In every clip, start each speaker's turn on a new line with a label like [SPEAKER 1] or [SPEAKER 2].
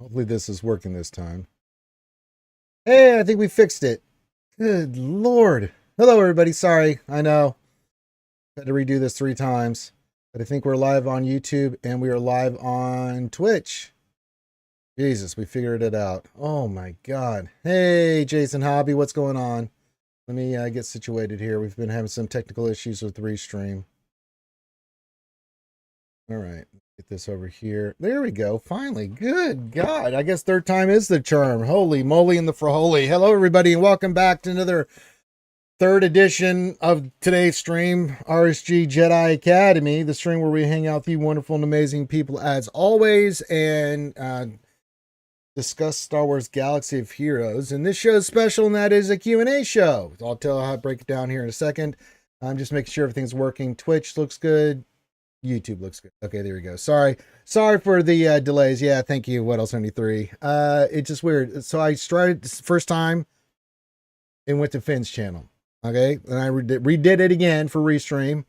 [SPEAKER 1] Hopefully this is working this time. Hey, I think we fixed it. Good Lord. Hello, everybody. Sorry. I know. Had to redo this 3 times. But I think we're live on YouTube and we are live on Twitch. Jesus, we figured it out. Oh my God. Hey, Jason Hobby, what's going on? Let me get situated here. We've been having some technical issues with the restream. All right. Get this over here. There we go. Finally. Good God. I guess third time is the charm. Holy moly in the friholy. Hello, everybody, and welcome back to another third edition of today's stream, RSG Jedi Academy, the stream where we hang out with you wonderful and amazing people as always and discuss Star Wars Galaxy of Heroes. And this show is special, and that is a Q&A show. I'll tell you how to break it down here in a second. I'm just making sure everything's working. Twitch looks good. YouTube looks good. Okay, there we go. Sorry for the delays. Yeah, thank you. What else? 93. It's just weird. So I started first time and went to Finn's channel. Okay, and I redid it again for restream.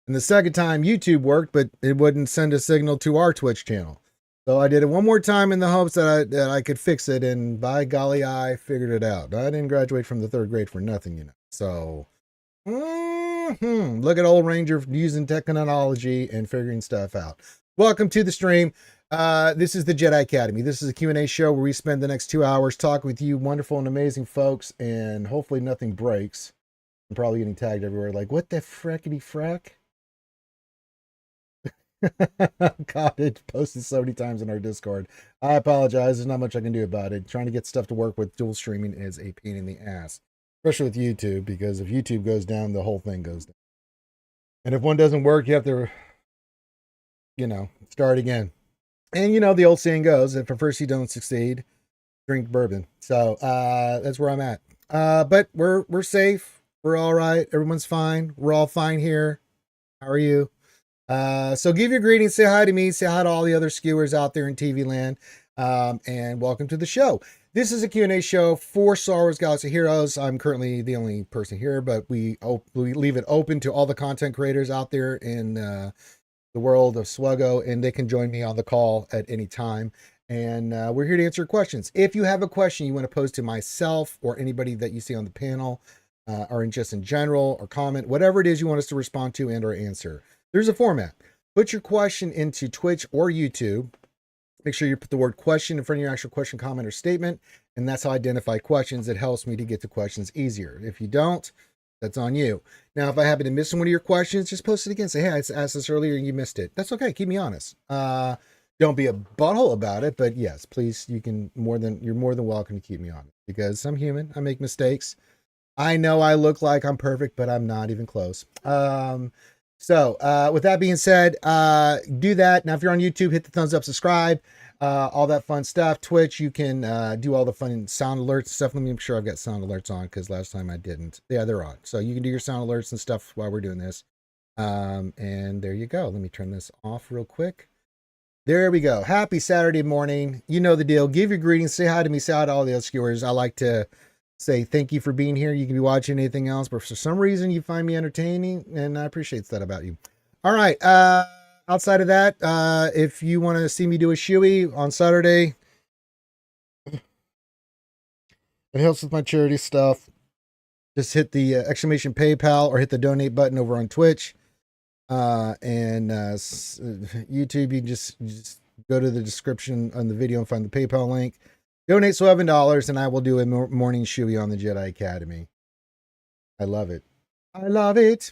[SPEAKER 1] And the second time YouTube worked, but it wouldn't send a signal to our Twitch channel. So I did it one more time in the hopes that I could fix it. And by golly, I figured it out. I didn't graduate from the 3rd grade for nothing, you know. So. Look at old Ranger using technology and figuring stuff out. Welcome to the stream. This is the Jedi Academy. This is a Q&A show where we spend the next 2 hours talking with you wonderful and amazing folks, and hopefully nothing breaks. I'm probably getting tagged everywhere like, what the frackety frack? God, it posted so many times in our Discord. I apologize. There's not much I can do about it. Trying to get stuff to work with dual streaming is a pain in the ass. Especially with YouTube, because if YouTube goes down, the whole thing goes down. And if one doesn't work, you have to, start again. And, the old saying goes, if at first you don't succeed, drink bourbon. So that's where I'm at. But we're safe. We're all right. Everyone's fine. We're all fine here. How are you? So give your greetings. Say hi to me. Say hi to all the other skewers out there in TV land. And welcome to the show. This is a Q&A show for Star Wars Galaxy Heroes. I'm currently the only person here, but we leave it open to all the content creators out there in the world of SWGOH, and they can join me on the call at any time. And we're here to answer questions. If you have a question you want to pose to myself or anybody that you see on the panel, or just in general, or comment, whatever it is you want us to respond to and or answer, there's a format. Put your question into Twitch or YouTube. Make sure you put the word question in front of your actual question, comment, or statement. And that's how I identify questions. It helps me to get to questions easier. If you don't, that's on you. Now, if I happen to miss one of your questions, just post it again. Say, hey, I asked this earlier and you missed it. That's okay. Keep me honest. Don't be a butthole about it. But yes, please, you're more than welcome to keep me honest. Because I'm human. I make mistakes. I know I look like I'm perfect, but I'm not even close. So with that being said, do that. Now, if you're on YouTube, hit the thumbs up, subscribe, all that fun stuff. Twitch, you can do all the fun sound alerts and stuff. Let me make sure I've got sound alerts on because last time I didn't. Yeah, they're on. So you can do your sound alerts and stuff while we're doing this. And there you go. Let me turn this off real quick. There we go. Happy Saturday morning. You know the deal. Give your greetings. Say hi to me. Say hi to all the other skewers. I like to say thank you for being here. You can be watching anything else, but for some reason you find me entertaining, and I appreciate that about you. All right. Outside of that, if you want to see me do a shoey on Saturday, it helps with my charity stuff. Just hit the exclamation PayPal or hit the donate button over on Twitch. And YouTube, you can just go to the description on the video and find the PayPal link. Donate $7 and I will do a morning shoey on the Jedi Academy. I love it. I love it.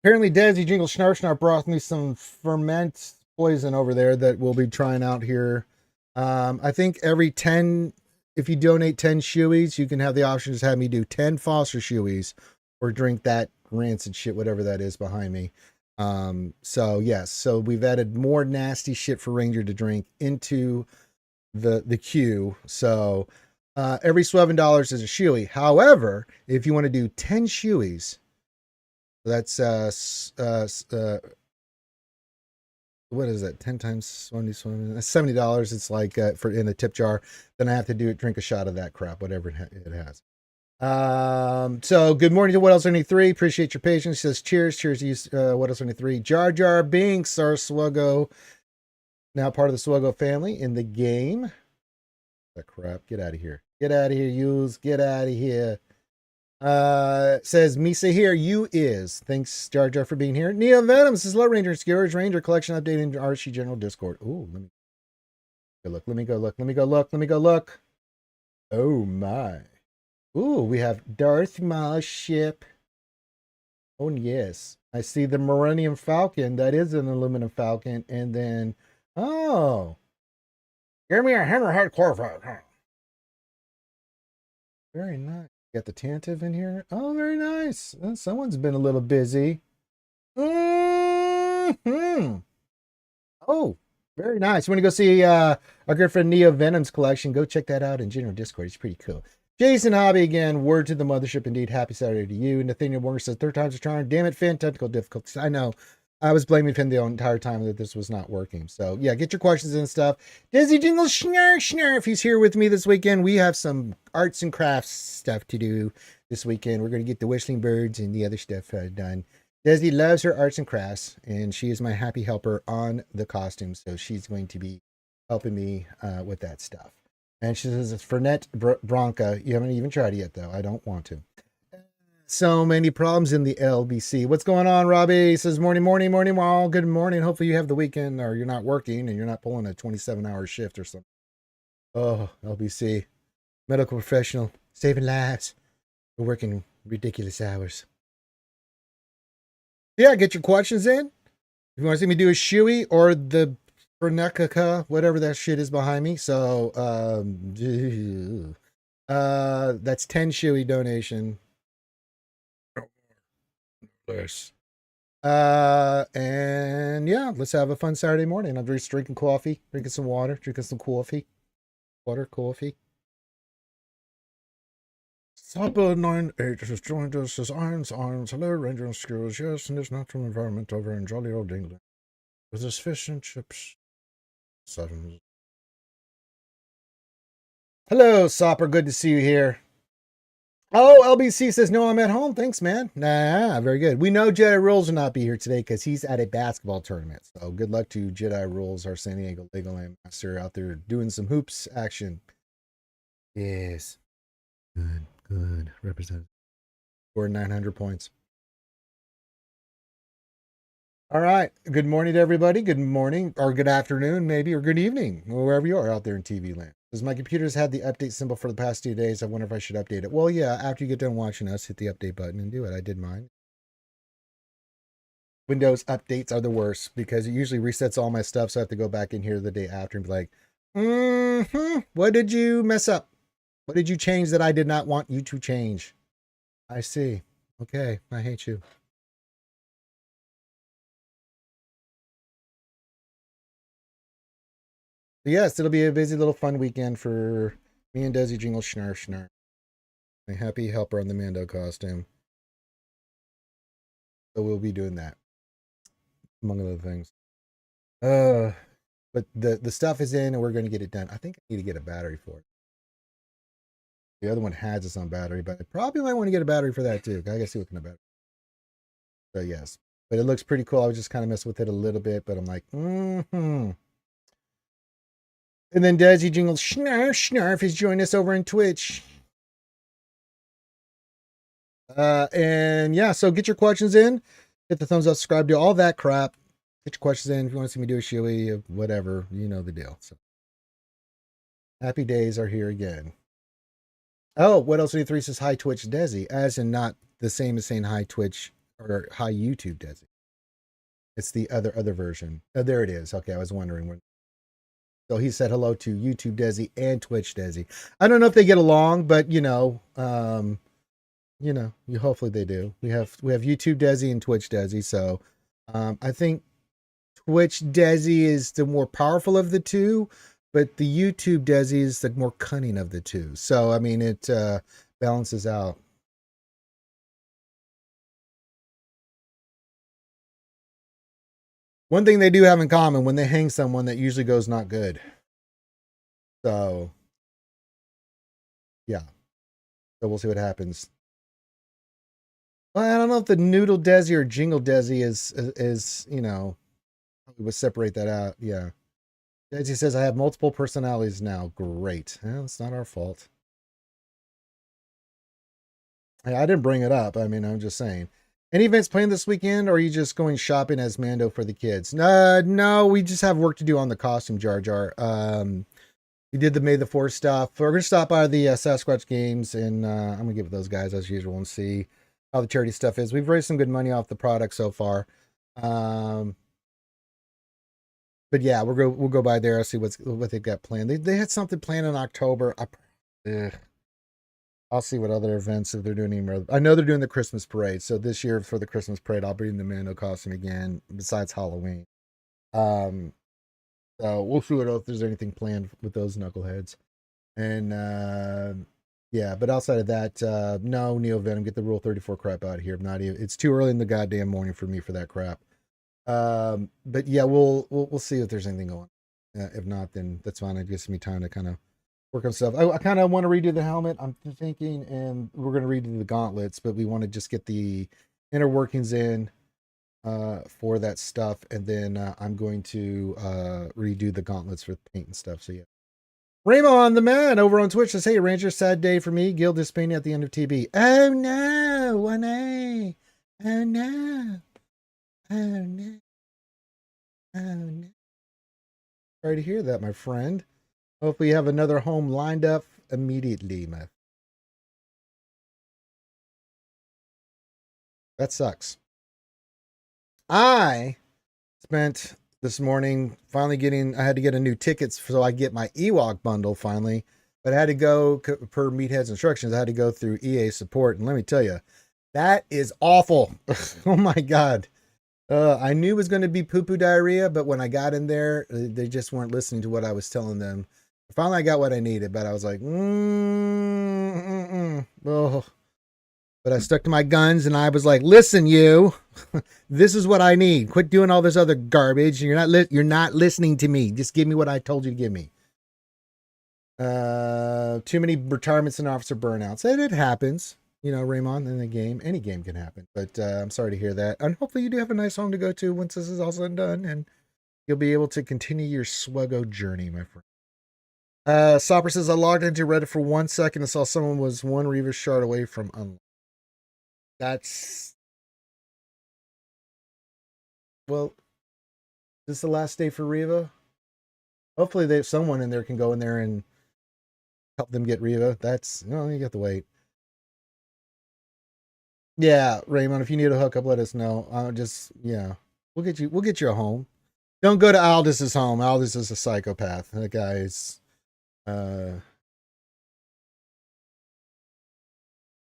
[SPEAKER 1] Apparently, Desi Jingle Snarf brought me some ferment poison over there that we'll be trying out here. I think every 10, if you donate 10 shoeys, you can have the option to have me do 10 Foster shoeys or drink that rancid shit, whatever that is behind me. So yes, so we've added more nasty shit for Ranger to drink into the queue. So every $7 is a shoey. However, if you want to do 10 shoeys, that's what is that, 10 times 20, $70. It's like for in a tip jar. Then I have to drink a shot of that crap, whatever it has. So good morning to What Else 23. Appreciate your patience. Says cheers to you, What Else 23. Jar Jar Binks, our SWGOH, now part of the SWGOH family in the game. That crap. Get out of here. Get out of here, yous. Get out of here. Says Misa here. You is. Thanks, Jar Jar, for being here. Neo Venom says Low Ranger Scourge Ranger collection update in RC General Discord. Ooh, let me go look. Let me go look. Let me go look. Let me go look. Oh my. Ooh, we have Darth Maul ship. Oh yes. I see the Millennium Falcon. That is an aluminum Falcon. And then, oh, give me a hammerhead Corvette. Very nice. Got the Tantive in here. Oh, very nice. Someone's been a little busy. Mm-hmm. Oh, very nice. You want to go see our good friend Neo Venom's collection? Go check that out in General Discord. It's pretty cool. Jason Hobby again. Word to the mothership indeed. Happy Saturday to you. Nathaniel Warner says third time's a charm. Damn it, Finn. Technical difficulties. I know. I was blaming Finn the entire time that this was not working. So yeah, get your questions and stuff. Dizzy Jingle Schnarr. If he's here with me this weekend, we have some arts and crafts stuff to do this weekend. We're going to get the whistling birds and the other stuff done. Desi loves her arts and crafts, and she is my happy helper on the costume. So she's going to be helping me with that stuff. And she says it's Fernet Bronca. You haven't even tried it yet, though. I don't want to. So many problems in the LBC. What's going on, Robbie? He says, morning, all. Good morning. Hopefully you have the weekend or you're not working and you're not pulling a 27-hour shift or something. Oh, LBC. Medical professional. Saving lives. We're working ridiculous hours. Yeah, get your questions in. If you want to see me do a shoey or the Bernekaka, whatever that shit is behind me. So, that's 10 shoey donation. And yeah, let's have a fun Saturday morning. I'm just drinking coffee, drinking some water, drinking some coffee. Coffee. Supper 98 has joined us as Irons. Hello, Ranger and Skills. Yes, in this natural environment over in jolly old England. With his fish and chips. 7. Hello, Sopper. Good to see you here. Oh, LBC says, no, I'm at home. Thanks, man. Nah, very good. We know Jedi Rules will not be here today because he's at a basketball tournament. So good luck to Jedi Rules, our San Diego Legoland master out there doing some hoops action. Yes. Good. Represent. Scored 900 points. All right. Good morning to everybody. Good morning or good afternoon, maybe, or good evening, wherever you are out there in TV land. Because my computer's had the update symbol for the past 2 days. I wonder if I should update it. Well, yeah, after you get done watching us, hit the update button and do it. I did mine. Windows updates are the worst because it usually resets all my stuff. So I have to go back in here the day after and be like, what did you mess up? What did you change that I did not want you to change? I see. Okay. I hate you. But yes, it'll be a busy little fun weekend for me and Desi Jingle Schnarr. My happy helper on the Mando costume. So we'll be doing that, among other things. But the stuff is in and we're going to get it done. I think I need to get a battery for it. The other one has its own battery, but I probably might want to get a battery for that too. I gotta see what kind of battery. So yes, but it looks pretty cool. I was just kind of messing with it a little bit, but I'm like, And then Desi Jingle Schnarf has joined us over on Twitch. And yeah, so get your questions in. Hit the thumbs up, subscribe, do all that crap. Get your questions in. If you want to see me do a shoey, whatever, you know the deal. So happy days are here again. Oh, what else? 3 says hi Twitch Desi, as in not the same as saying hi Twitch or hi YouTube Desi. It's the other version. Oh, there it is. Okay, I was wondering when. So he said hello to YouTube Desi and Twitch Desi. I don't know if they get along, but hopefully they do. We have YouTube Desi and Twitch Desi. So I think Twitch Desi is the more powerful of the two, but the YouTube Desi is the more cunning of the two. So I mean, it balances out. One thing they do have in common, when they hang someone, that usually goes not good. So yeah. So we'll see what happens. Well, I don't know if the Noodle Desi or Jingle Desi is we would separate that out. Yeah. Daisy says, I have multiple personalities now. Great. Well, it's not our fault. Hey, I didn't bring it up. I mean, I'm just saying. Any events planned this weekend, or are you just going shopping as Mando for the kids? No, we just have work to do on the costume, Jar Jar. We did the May the 4th stuff. We're going to stop by the SWGOH games, and I'm going to give it those guys as usual and see how the charity stuff is. We've raised some good money off the product so far. But yeah, we'll go by there. I'll see what they've got planned. They had something planned in October. I'll see what other events if they're doing any more. I know they're doing the Christmas parade. So this year for the Christmas parade, I'll bring the Mando costume again. Besides Halloween, so we'll see if there's anything planned with those knuckleheads. And yeah, but outside of that, no Neo Venom. Get the Rule 34 crap out of here. Not even. It's too early in the goddamn morning for me for that crap. But yeah, we'll see if there's anything going. If not, then that's fine. It gives me time to kind of work on stuff. I kind of want to redo the helmet. I'm thinking, and we're going to redo the gauntlets, but we want to just get the inner workings in for that stuff, and then I'm going to redo the gauntlets for paint and stuff. So yeah. Raymond the man over on Twitch says, "Hey Ranger, sad day for me. Guild is painting at the end of TB. Oh no, 1A. Oh no. Oh no. Oh no. Sorry to hear that, my friend. Hopefully you have another home lined up immediately, my. That sucks. I spent this morning finally I had to get a new ticket so I get my Ewok bundle finally. But I had to go, per Meathead's instructions, I had to go through EA support. And let me tell you, that is awful. Oh my God. I knew it was going to be poo-poo diarrhea, but when I got in there, they just weren't listening to what I was telling them. Finally, I got what I needed, but I was like, oh. But I stuck to my guns, and I was like, listen, you, this is what I need. Quit doing all this other garbage. You're not listening to me. Just give me what I told you to give me. Too many retirements and officer burnouts. And it happens. You know, Raymond, in the game, any game can happen. But I'm sorry to hear that. And hopefully you do have a nice home to go to once this is all said and done. And you'll be able to continue your SWGOH journey, my friend. Sopper says, I logged into Reddit for 1 second and saw someone was one Reaver shard away from unlock. That's... Well, is this the last day for Riva? Hopefully someone in there can go in there and help them get Riva. That's... you got to wait. Yeah, Raymond, if you need a hookup, let us know. Yeah, we'll get you a home. Don't go to Aldis's home. Aldis is a psychopath. That guy's, I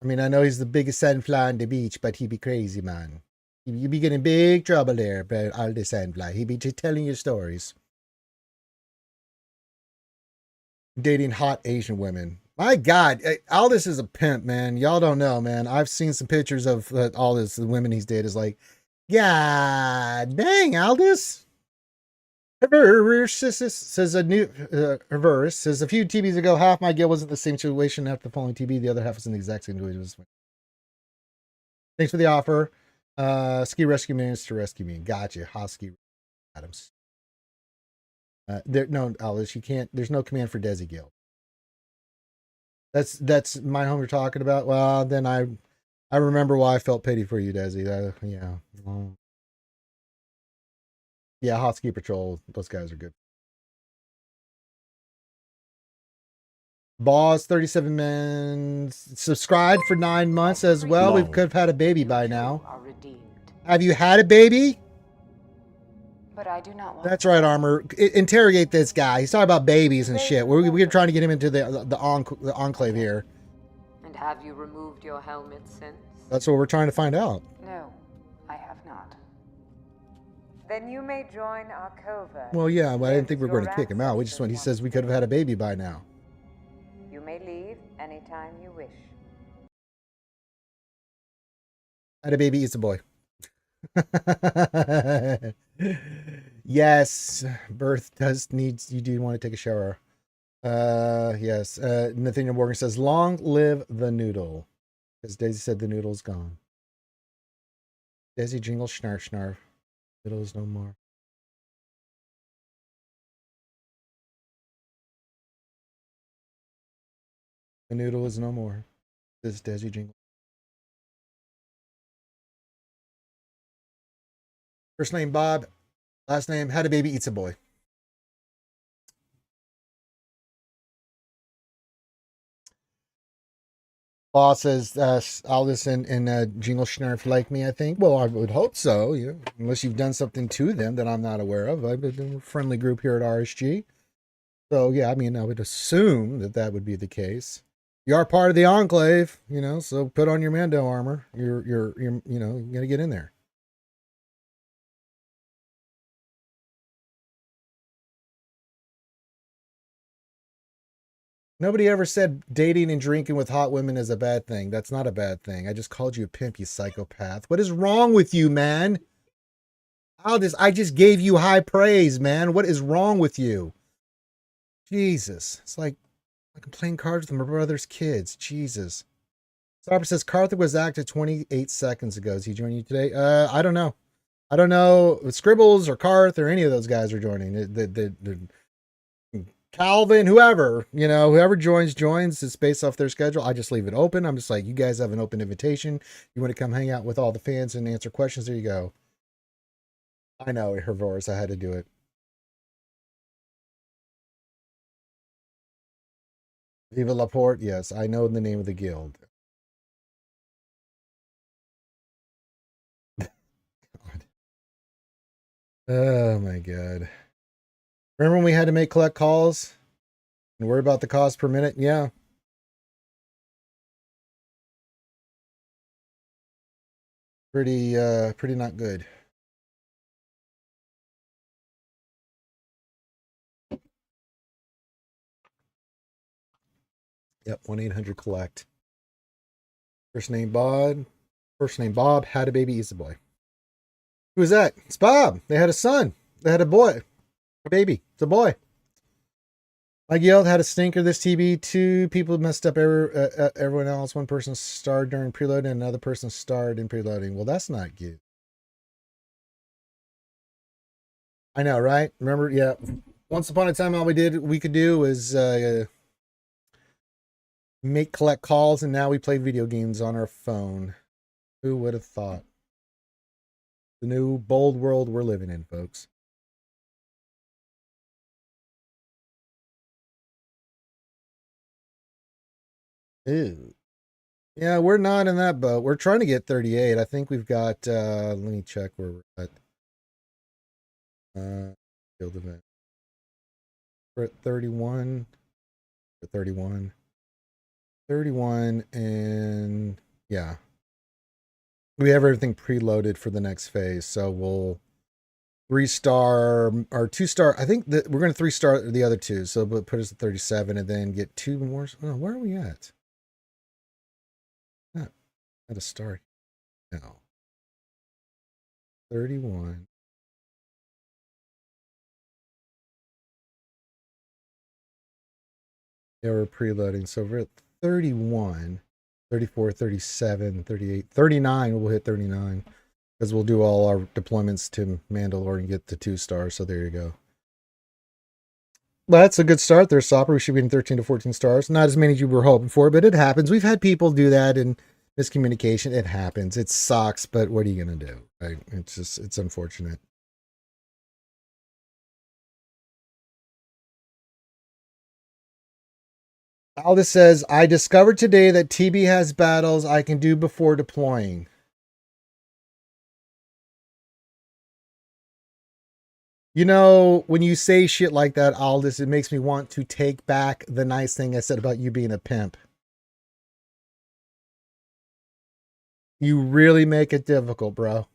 [SPEAKER 1] mean, I know he's the biggest sandfly on the beach, but he be crazy, man. You be getting big trouble there, but Aldis sandfly. He be just telling you stories. Dating hot Asian women. My God, Aldis is a pimp, man. Y'all don't know, man. I've seen some pictures of Aldis, the women he's dated. Is like, God dang, Aldis. Reverse says a new reverse says a few TBs ago, half my guild was in the same situation after the following TB. The other half was in the exact same situation. Thanks for the offer. Ski rescue means to rescue me. Gotcha. Hosky Adams. No, Aldis, you can't. There's no command for Desi Guild. That's my home you're talking about. Well, then I remember why I felt pity for you, Desi. Yeah. Yeah, Hot Ski Patrol. Those guys are good. Boss 37 men subscribed for 9 months as well. We could have had a baby by now. Have you had a baby?
[SPEAKER 2] But I do not want.
[SPEAKER 1] That's right, Armor. Interrogate this guy. He's talking about babies and shit. We're trying to get him into the enclave here.
[SPEAKER 2] And have you removed your helmet since?
[SPEAKER 1] That's what we're trying to find out.
[SPEAKER 2] No, I have not.
[SPEAKER 3] Then you may join our covert.
[SPEAKER 1] Well, yeah, but I didn't think we were going to kick him out. We just went. He says we could have had a baby by now.
[SPEAKER 3] You may leave anytime you wish.
[SPEAKER 1] Had a baby, it's a boy. Yes, birth does needs. You do want to take a shower. Yes. Nathaniel Morgan says, "Long live the noodle," because Daisy said the noodle's gone. Daisy jingle snarf snarf. Noodle's no more. The noodle is no more. This Desi jingle. First name Bob. Last name Had a Baby Eats a Boy. Boss says Aldous and Jingle Schnurf like me, I think. Well, I would hope so. Yeah. Unless you've done something to them that I'm not aware of. I've been in a friendly group here at RSG. So, yeah, I mean, I would assume that that would be the case. You are part of the Enclave, you know, so put on your Mando armor. You're you know, you got to get in there. Nobody ever said dating and drinking with hot women is a bad thing. That's not a bad thing. I just called you a pimp, you psychopath. What is wrong with you, man? I just gave you high praise, man. What is wrong with you? Jesus. It's like I'm playing cards with my brother's kids. Jesus. Sarper says Carther was active 28 seconds ago. Is he joining you today? I don't know. I don't know if Scribbles or Carth or any of those guys are joining. The Calvin, whoever, you know, whoever joins. It's based off their schedule. I just leave it open. I'm just like, you guys have an open invitation. You want to come hang out with all the fans and answer questions? There you go. I know, Herbivores. I had to do it. Viva Laporte. Yes, I know the name of the guild. God. Oh my God. Remember when we had to collect calls and worry about the cost per minute? Yeah. Pretty not good. Yep, 1-800-COLLECT. First name Bob, had a baby, is a boy. Who is that? It's Bob. They had a son. They had a boy. A baby. It's a boy. Mike yelled, had a stinker this TB. Two people messed up everyone else. One person starred during preloading and another person starred in preloading. Well, that's not good. I know, right? Remember, yeah. Once upon a time, all we could do was collect calls, and now we play video games on our phone. Who would have thought? The new bold world we're living in, folks. Ew. Yeah, we're not in that boat. We're trying to get 38. I think we've got let me check where we're at. Field event. We're at 31. We're 31. 31, and yeah. We have everything preloaded for the next phase, so we'll 3-star or 2-star. I think that we're going to 3-star the other two, so we'll put us at 37 and then get 2 more. Oh, where are we at? Not at a star now. 31. Yeah, we're preloading, so we're at 31, 34, 37, 38, 39. We'll hit 39 because we'll do all our deployments to Mandalore and get the 2-stars. So there you go. Well, that's a good start there, Sopper. We should be in 13 to 14 stars. Not as many as you were hoping for, but it happens. We've had people do that and miscommunication. It happens. It sucks, but what are you going to do? Right? It's unfortunate. Aldous says, I discovered today that TB has battles I can do before deploying. You know, when you say shit like that, Aldous, it makes me want to take back the nice thing I said about you being a pimp. You really make it difficult, bro.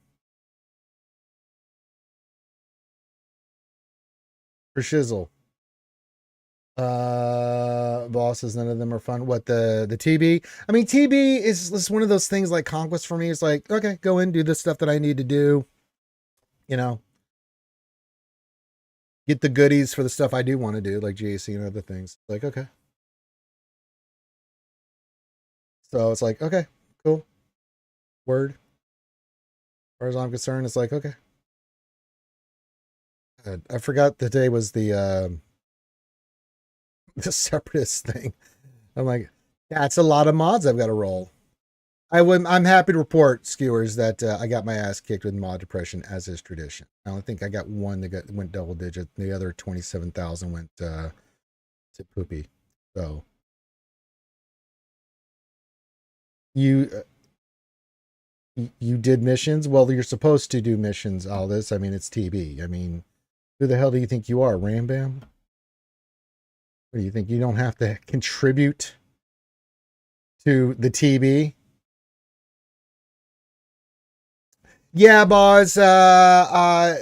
[SPEAKER 1] For shizzle. Bosses, none of them are fun. What, the TB? I mean, TB is one of those things like Conquest for me. It's like, okay, go in, do the stuff that I need to do. You know, get the goodies for the stuff I do want to do, like GAC and other things. Like, okay. So it's like, okay, cool. Word. As far as I'm concerned, it's like, okay. I forgot the day was the separatist thing. I'm like, That's a lot of mods I've got to roll. I'm happy to report, skewers, that I got my ass kicked with mod depression as is tradition. I don't think I got one that went double digit. The other 27,000 went to poopy. So you you did missions. Well, you're supposed to do missions. All this. I mean, it's TB. I mean, who the hell do you think you are, Rambam? What do you think? You don't have to contribute to the TB? Yeah, boss. Yeah,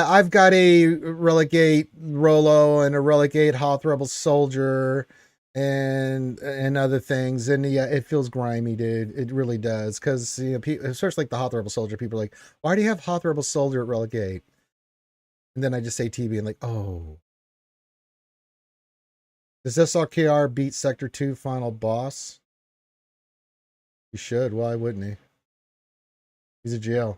[SPEAKER 1] I've got a relegate Rolo and a relegate Hoth Rebel Soldier and other things, and yeah, it feels grimy, dude. It really does, because you know, especially like the Hoth Rebel Soldier, people are like, "Why do you have Hoth Rebel Soldier at relegate?" And then I just say TB and like, "Oh, does SLKR beat Sector 2 final boss?" He should. Why wouldn't he? He's a GL.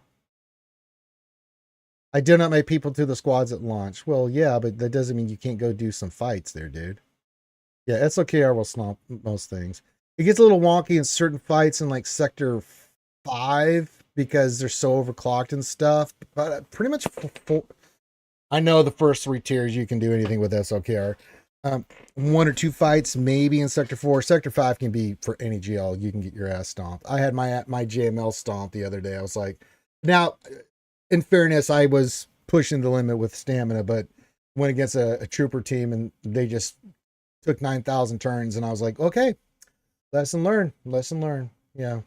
[SPEAKER 1] I did not make people to the squads at launch. Well, yeah, but that doesn't mean you can't go do some fights there, dude. Yeah, SOKR will stomp most things. It gets a little wonky in certain fights in like Sector 5 because they're so overclocked and stuff. But pretty much, I know the first 3 tiers you can do anything with SOKR. 1 or 2 fights maybe in Sector 4. Sector 5 can be for any GL. You can get your ass stomped. I had my JML stomped the other day. I was like, now, in fairness, I was pushing the limit with stamina, but went against a trooper team and they just took 9,000 turns, and I was like, okay, lesson learned. Lesson learned. Yeah.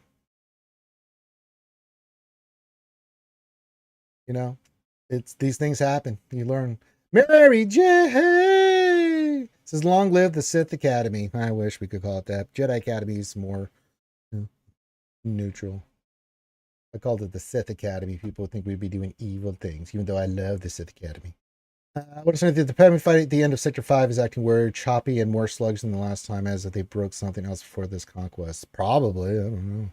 [SPEAKER 1] You know, it's these things happen. You learn. Mary J says, long live the Sith Academy. I wish we could call it that. Jedi Academy is more neutral. I called it the Sith Academy. People would think we'd be doing evil things, even though I love the Sith Academy. What is something the Padme fight at the end of Sector 5 is acting weird, choppy, and more slugs than the last time, as if they broke something else before this conquest. Probably. I don't know.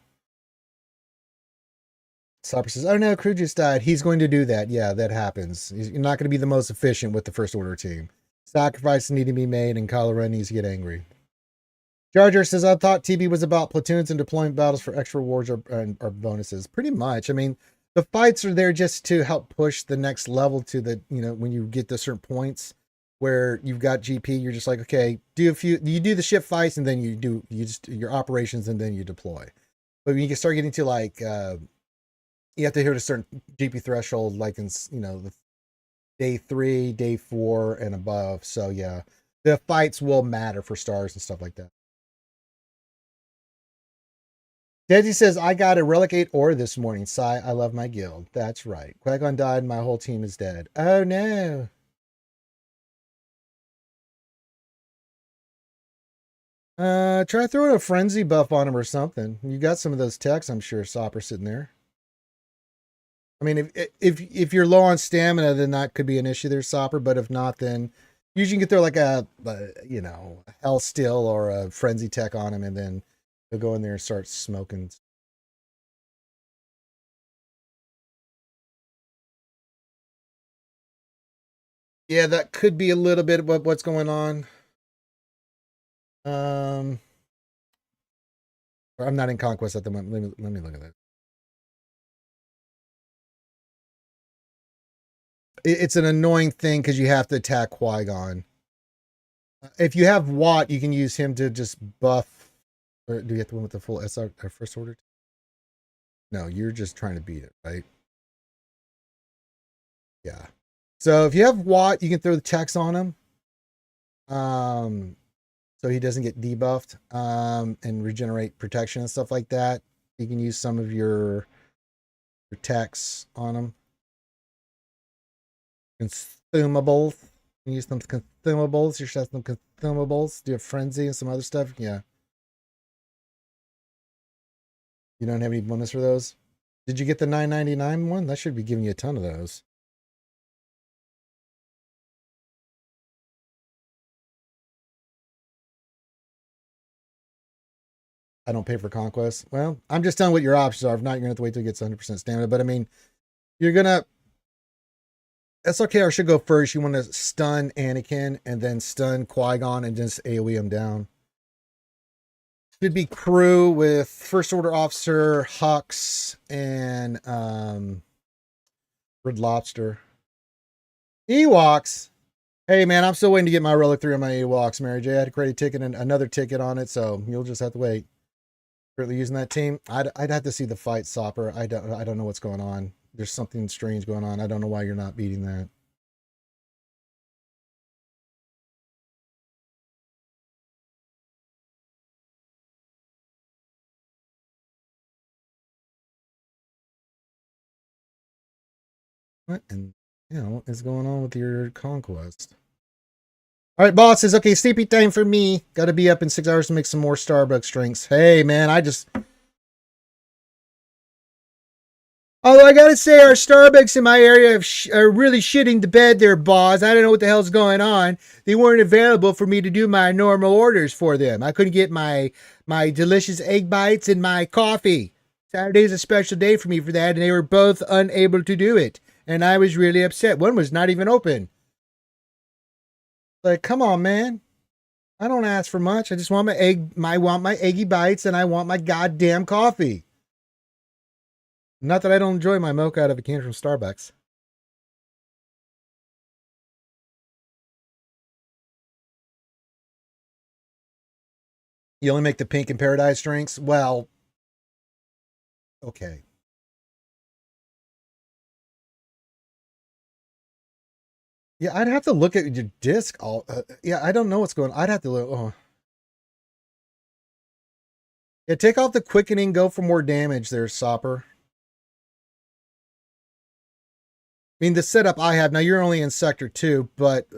[SPEAKER 1] Sopper says, oh no, crew just died. He's going to do that. Yeah, that happens. You're not going to be the most efficient with the First Order team. Sacrifices need to be made, and Kylo Ren needs to get angry. Jar Jar says, I thought TB was about platoons and deployment battles for extra rewards or bonuses. Pretty much. I mean, the fights are there just to help push the next level to the, you know, when you get to certain points where you've got GP, you're just like, okay, you do the ship fights and then you just your operations and then you deploy. But when you can start getting to like, you have to hit a certain GP threshold, like in, you know, the day 3, day 4 and above. So yeah, the fights will matter for stars and stuff like that. Desi says, I got a relegate ore this morning. Sigh, I love my guild. That's right. Qui-Gon died and my whole team is dead. Oh no. Try throwing a frenzy buff on him or something. You got some of those techs, I'm sure, Sopper, sitting there. I mean, if you're low on stamina, then that could be an issue there, Sopper. But if not, then usually you can throw like a you know, hell still or a frenzy tech on him, and then he'll go in there and start smoking. Yeah, that could be a little bit of what's going on. I'm not in conquest at the moment. Let me look at that. It's an annoying thing because you have to attack Qui-Gon. If you have Watt, you can use him to just buff. Or do you have to win with the full SR or First Order? No, you're just trying to beat it, right? Yeah. So if you have Watt, you can throw the checks on him. So he doesn't get debuffed. And regenerate protection and stuff like that. You can use some of your techs on him. Consumables. You can use some consumables. You should have some consumables. Do you have frenzy and some other stuff? Yeah. You don't have any bonus for those? Did you get the 999 one? That should be giving you a ton of those. I don't pay for conquest. Well, I'm just telling what your options are. If not, you're gonna have to wait till it gets 100% stamina. But I mean, you're gonna SLKR should go first. You want to stun Anakin and then stun Qui-Gon and just AoE him down. should be crew with First Order Officer Hux and Red Lobster. Ewoks. Hey man, I'm still waiting to get my Relic 3 on my Ewoks, Mary J. I had to create a ticket and another ticket on it, so you'll just have to wait. Currently using that team. I'd have to see the fight, Sopper. I don't know what's going on. There's something strange going on. I don't know why you're not beating that. What in what is going on with your conquest? All right, bosses. Okay, sleepy time for me. Got to be up in 6 hours to make some more Starbucks drinks. Hey, man, Although I gotta say, our Starbucks in my area are really shitting the bed there, boss. I don't know what the hell's going on. They weren't available for me to do my normal orders for them. I couldn't get my delicious egg bites and my coffee. Saturday's a special day for me for that, and they were both unable to do it. And I was really upset. One was not even open. Like, come on, man. I don't ask for much. I just want my eggy bites, and I want my goddamn coffee. Not that I don't enjoy my mocha out of a can from Starbucks. You only make the pink and paradise drinks? Well, okay. Yeah, I'd have to look at your disc. Yeah, I don't know what's going on. I'd have to look. Oh. Yeah, take off the quickening. Go for more damage there, Sopper. I mean, the setup I have now, you're only in Sector 2, but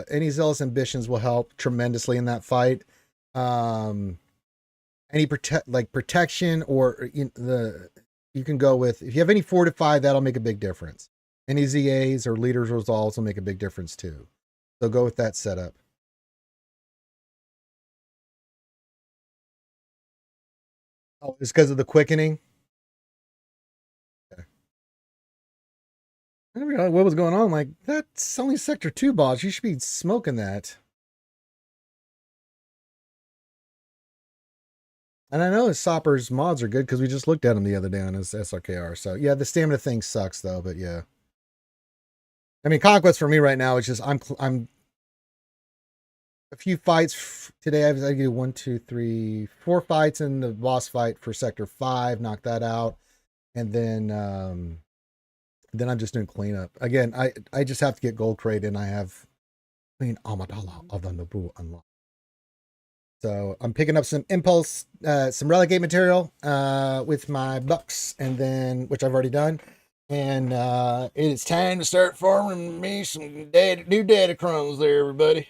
[SPEAKER 1] any Zealous Ambitions will help tremendously in that fight. Any protection or you can go with, if you have any fortified, that'll make a big difference. Any ZAs or leaders resolves will make a big difference too. So go with that setup. Oh, it's because of the quickening. Okay. I didn't realize what was going on. Like, that's only Sector 2, boss. You should be smoking that. And I know his Sopper's mods are good because we just looked at him the other day on his SRKR. So yeah, the stamina thing sucks though, but yeah. I mean, Conquest for me right now is just I'm a few fights today. I do 1, 2, 3, 4 fights in the boss fight for Sector 5, knock that out. And then I'm just doing cleanup. Again, I just have to get gold crate and I have clean Amadala of the Nabu unlocked. So I'm picking up some impulse, some relegate material with my bucks, and then which I've already done. And it is time to start farming me some new datacrons there, everybody.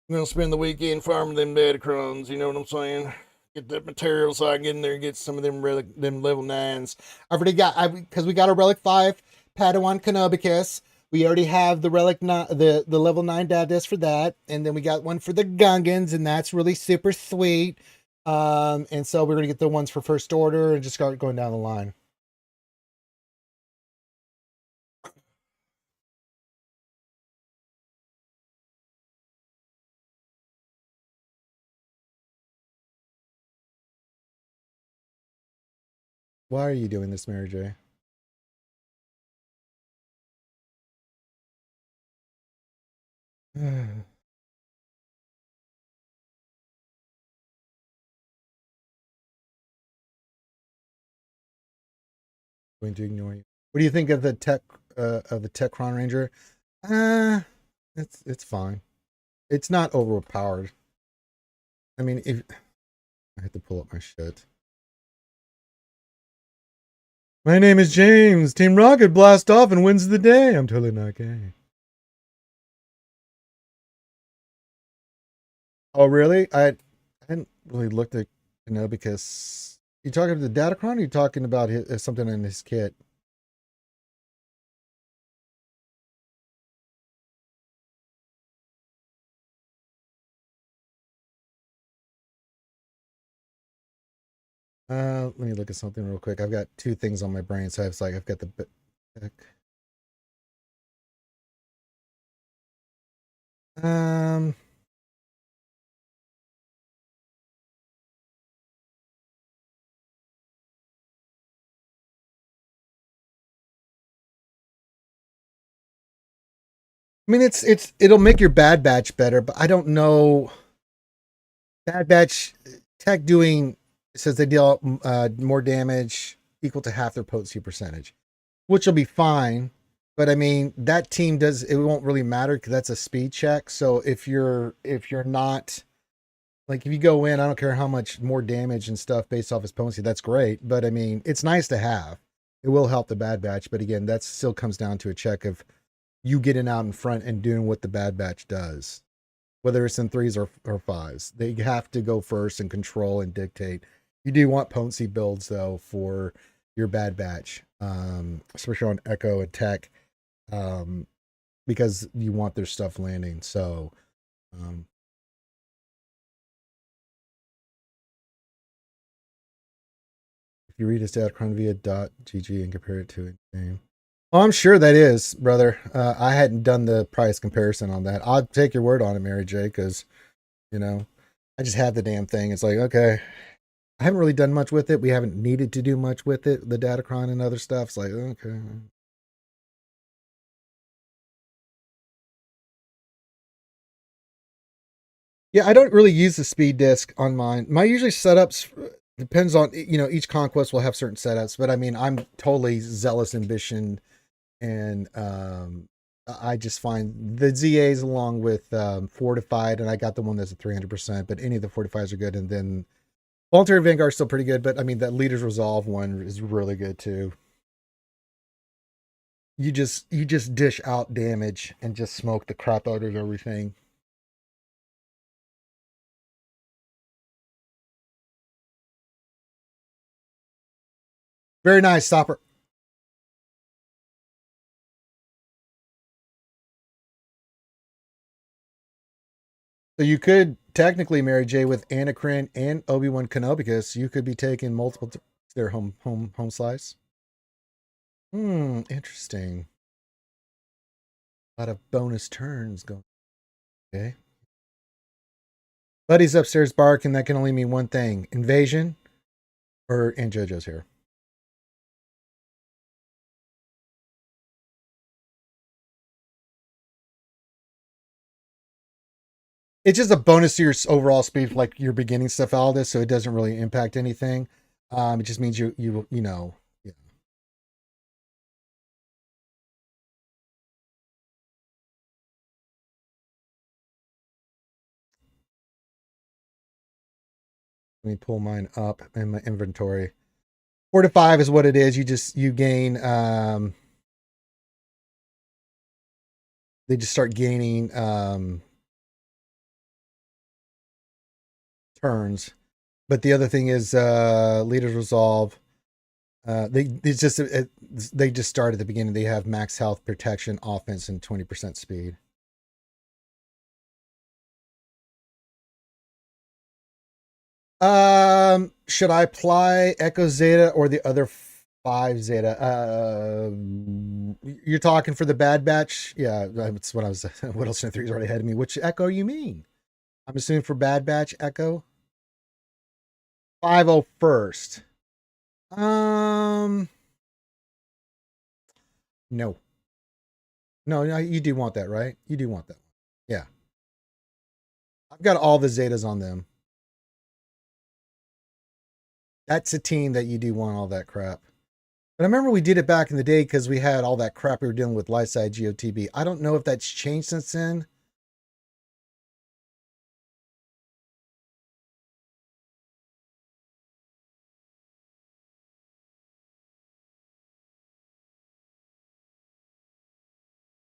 [SPEAKER 1] I'm gonna spend the weekend farming them datacrons, you know what I'm saying? Get that material so I can get in there and get some of them level 9s. I've already got, because we got a relic 5 Padawan Kenobicus. We already have the relic the level 9 Dadis for that, and then we got one for the Gungans, and that's really super sweet. And so we're gonna get the ones for First Order and just start going down the line. Why are you doing this, Mary J? Going to ignore you. What do you think of the Tech Cron Ranger? It's fine. It's not overpowered. I mean, if I have to pull up my shit. My name is James. Team Rocket blast off and wins the day. I'm totally not gay. Oh, really? I hadn't really looked at because you talking about the Datacron or you talking about something in his kit? Let me look at something real quick. I've got two things on my brain, so I've got the um I mean, it'll make your Bad Batch better, but I don't know. Bad Batch tech doing says they deal more damage equal to half their potency percentage, which will be fine. But I mean, that team does it won't really matter because that's a speed check. So if you're not like if you go in, I don't care how much more damage and stuff based off his potency, that's great. But I mean, it's nice to have. It will help the Bad Batch, but again, that still comes down to a check of you getting out in front and doing what the Bad Batch does, whether it's in threes or fives. They have to go first and control and dictate. You do want potency builds though for your Bad Batch, especially on Echo and Tech, because you want their stuff landing. So, if you read his Datacron via .gg and compare it to a name. Oh, I'm sure that is, brother. I hadn't done the price comparison on that. I'll take your word on it, Mary J, because, I just have the damn thing. It's like, okay, I haven't really done much with it. We haven't needed to do much with it. The Datacron and other stuff. It's like, okay. Yeah, I don't really use the speed disk on mine. My usually setups depends on, each conquest will have certain setups, but I mean, I'm totally zealous ambition. And I just find the ZAs along with Fortified, and I got the one that's at 300%, but any of the Fortifieds are good. And then Voluntary Vanguard is still pretty good, but I mean, that Leader's Resolve one is really good too. You just dish out damage and just smoke the crap out of everything. Very nice, Stopper. So you could technically marry Jay with Anacrin and Obi-Wan Kenobi because you could be taking multiple their home slice. Interesting. A lot of bonus turns going. Okay. Buddy's upstairs barking. That can only mean one thing: invasion, and JoJo's here. It's just a bonus to your overall speed, like your beginning stuff, all this, so it doesn't really impact anything. It just means you know. Yeah. Let me pull mine up in my inventory. 4 to 5 is what it is. You gain. They just start gaining turns. But the other thing is Leader's Resolve. They just start at the beginning. They have max health, protection, offense, and 20% speed. Should I apply Echo Zeta or the other 5 Zeta? You're talking for the Bad Batch? Yeah, that's what I was. What else in 3's already ahead of me? Which Echo you mean? I'm assuming for Bad Batch Echo. 501st. No. No, you do want that, right? You do want that. Yeah. I've got all the Zetas on them. That's a team that you do want all that crap. But I remember we did it back in the day because we had all that crap we were dealing with light side GOTB. I don't know if that's changed since then.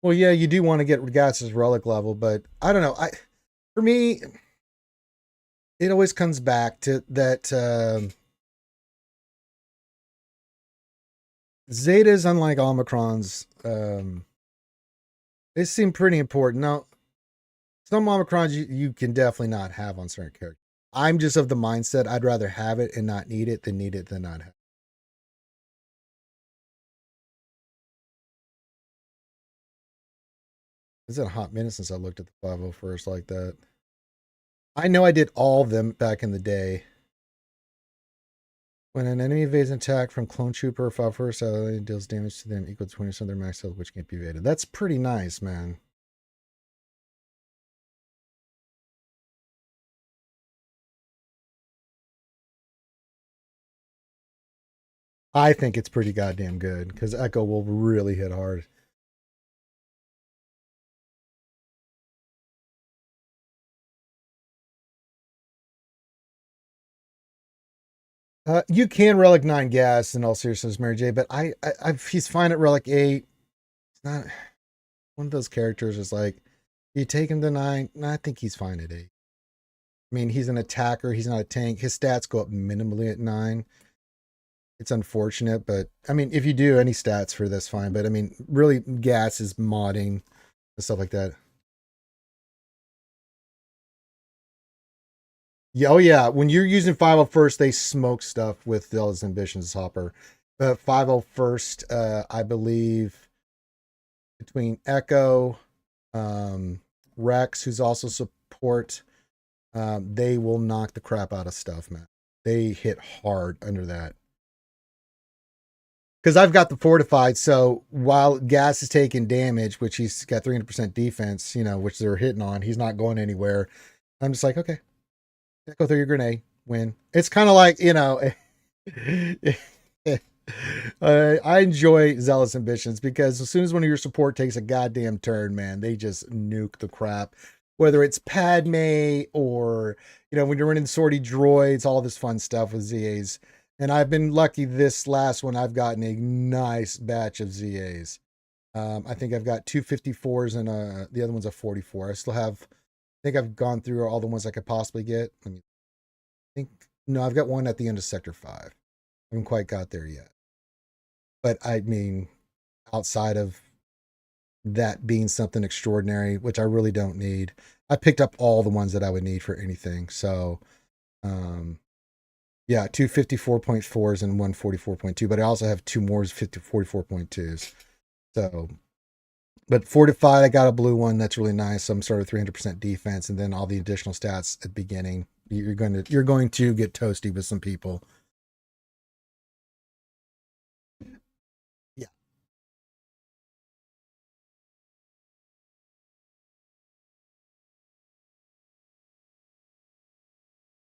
[SPEAKER 1] Well, yeah, you do want to get Regatta's relic level, but I don't know. For me, it always comes back to that Zetas, unlike Omicrons, they seem pretty important. Now, some Omicrons you can definitely not have on certain characters. I'm just of the mindset I'd rather have it and not need it than not have it. It's been a hot minute since I looked at the 501st like that. I know I did all of them back in the day. When an enemy evades an attack from Clone Trooper or 501st, deals damage to them equal to 20% of their max health, which can't be evaded. That's pretty nice, man. I think it's pretty goddamn good because Echo will really hit hard. You can Relic 9 gas in all seriousness, Mary J, but he's fine at Relic 8. It's not one of those characters is like, you take him to 9. No, I think he's fine at 8. I mean, he's an attacker. He's not a tank. His stats go up minimally at 9. It's unfortunate, but I mean, if you do any stats for this, fine. But I mean, really, gas is modding and stuff like that. Yeah, oh yeah. When you're using 501st, they smoke stuff with Zealous Ambitions Hopper. 501st, I believe, between Echo, Rex, who's also support, they will knock the crap out of stuff, man. They hit hard under that. Because I've got the fortified, so while Gas is taking damage, which he's got 300% defense, which they're hitting on, he's not going anywhere. I'm just like, okay, go through your grenade, win. It's kind of like, I enjoy Zealous Ambitions because as soon as one of your support takes a goddamn turn, man, they just nuke the crap. Whether it's Padme or, when you're running sortie droids, all this fun stuff with ZAs. And I've been lucky this last one, I've gotten a nice batch of ZAs. I think I've got 254s and the other one's a 44. I still have, I think I've gone through all the ones I could possibly get. No, I've got one at the end of Sector 5. I haven't quite got there yet. But I mean, outside of that being something extraordinary, which I really don't need, I picked up all the ones that I would need for anything. So, yeah, two 54.4s and one 44.2, but I also have two more 44.2s. So, but fortified, I got a blue one that's really nice. Some sort of 300% defense, and then all the additional stats at the beginning. You're going to get toasty with some people. Yeah.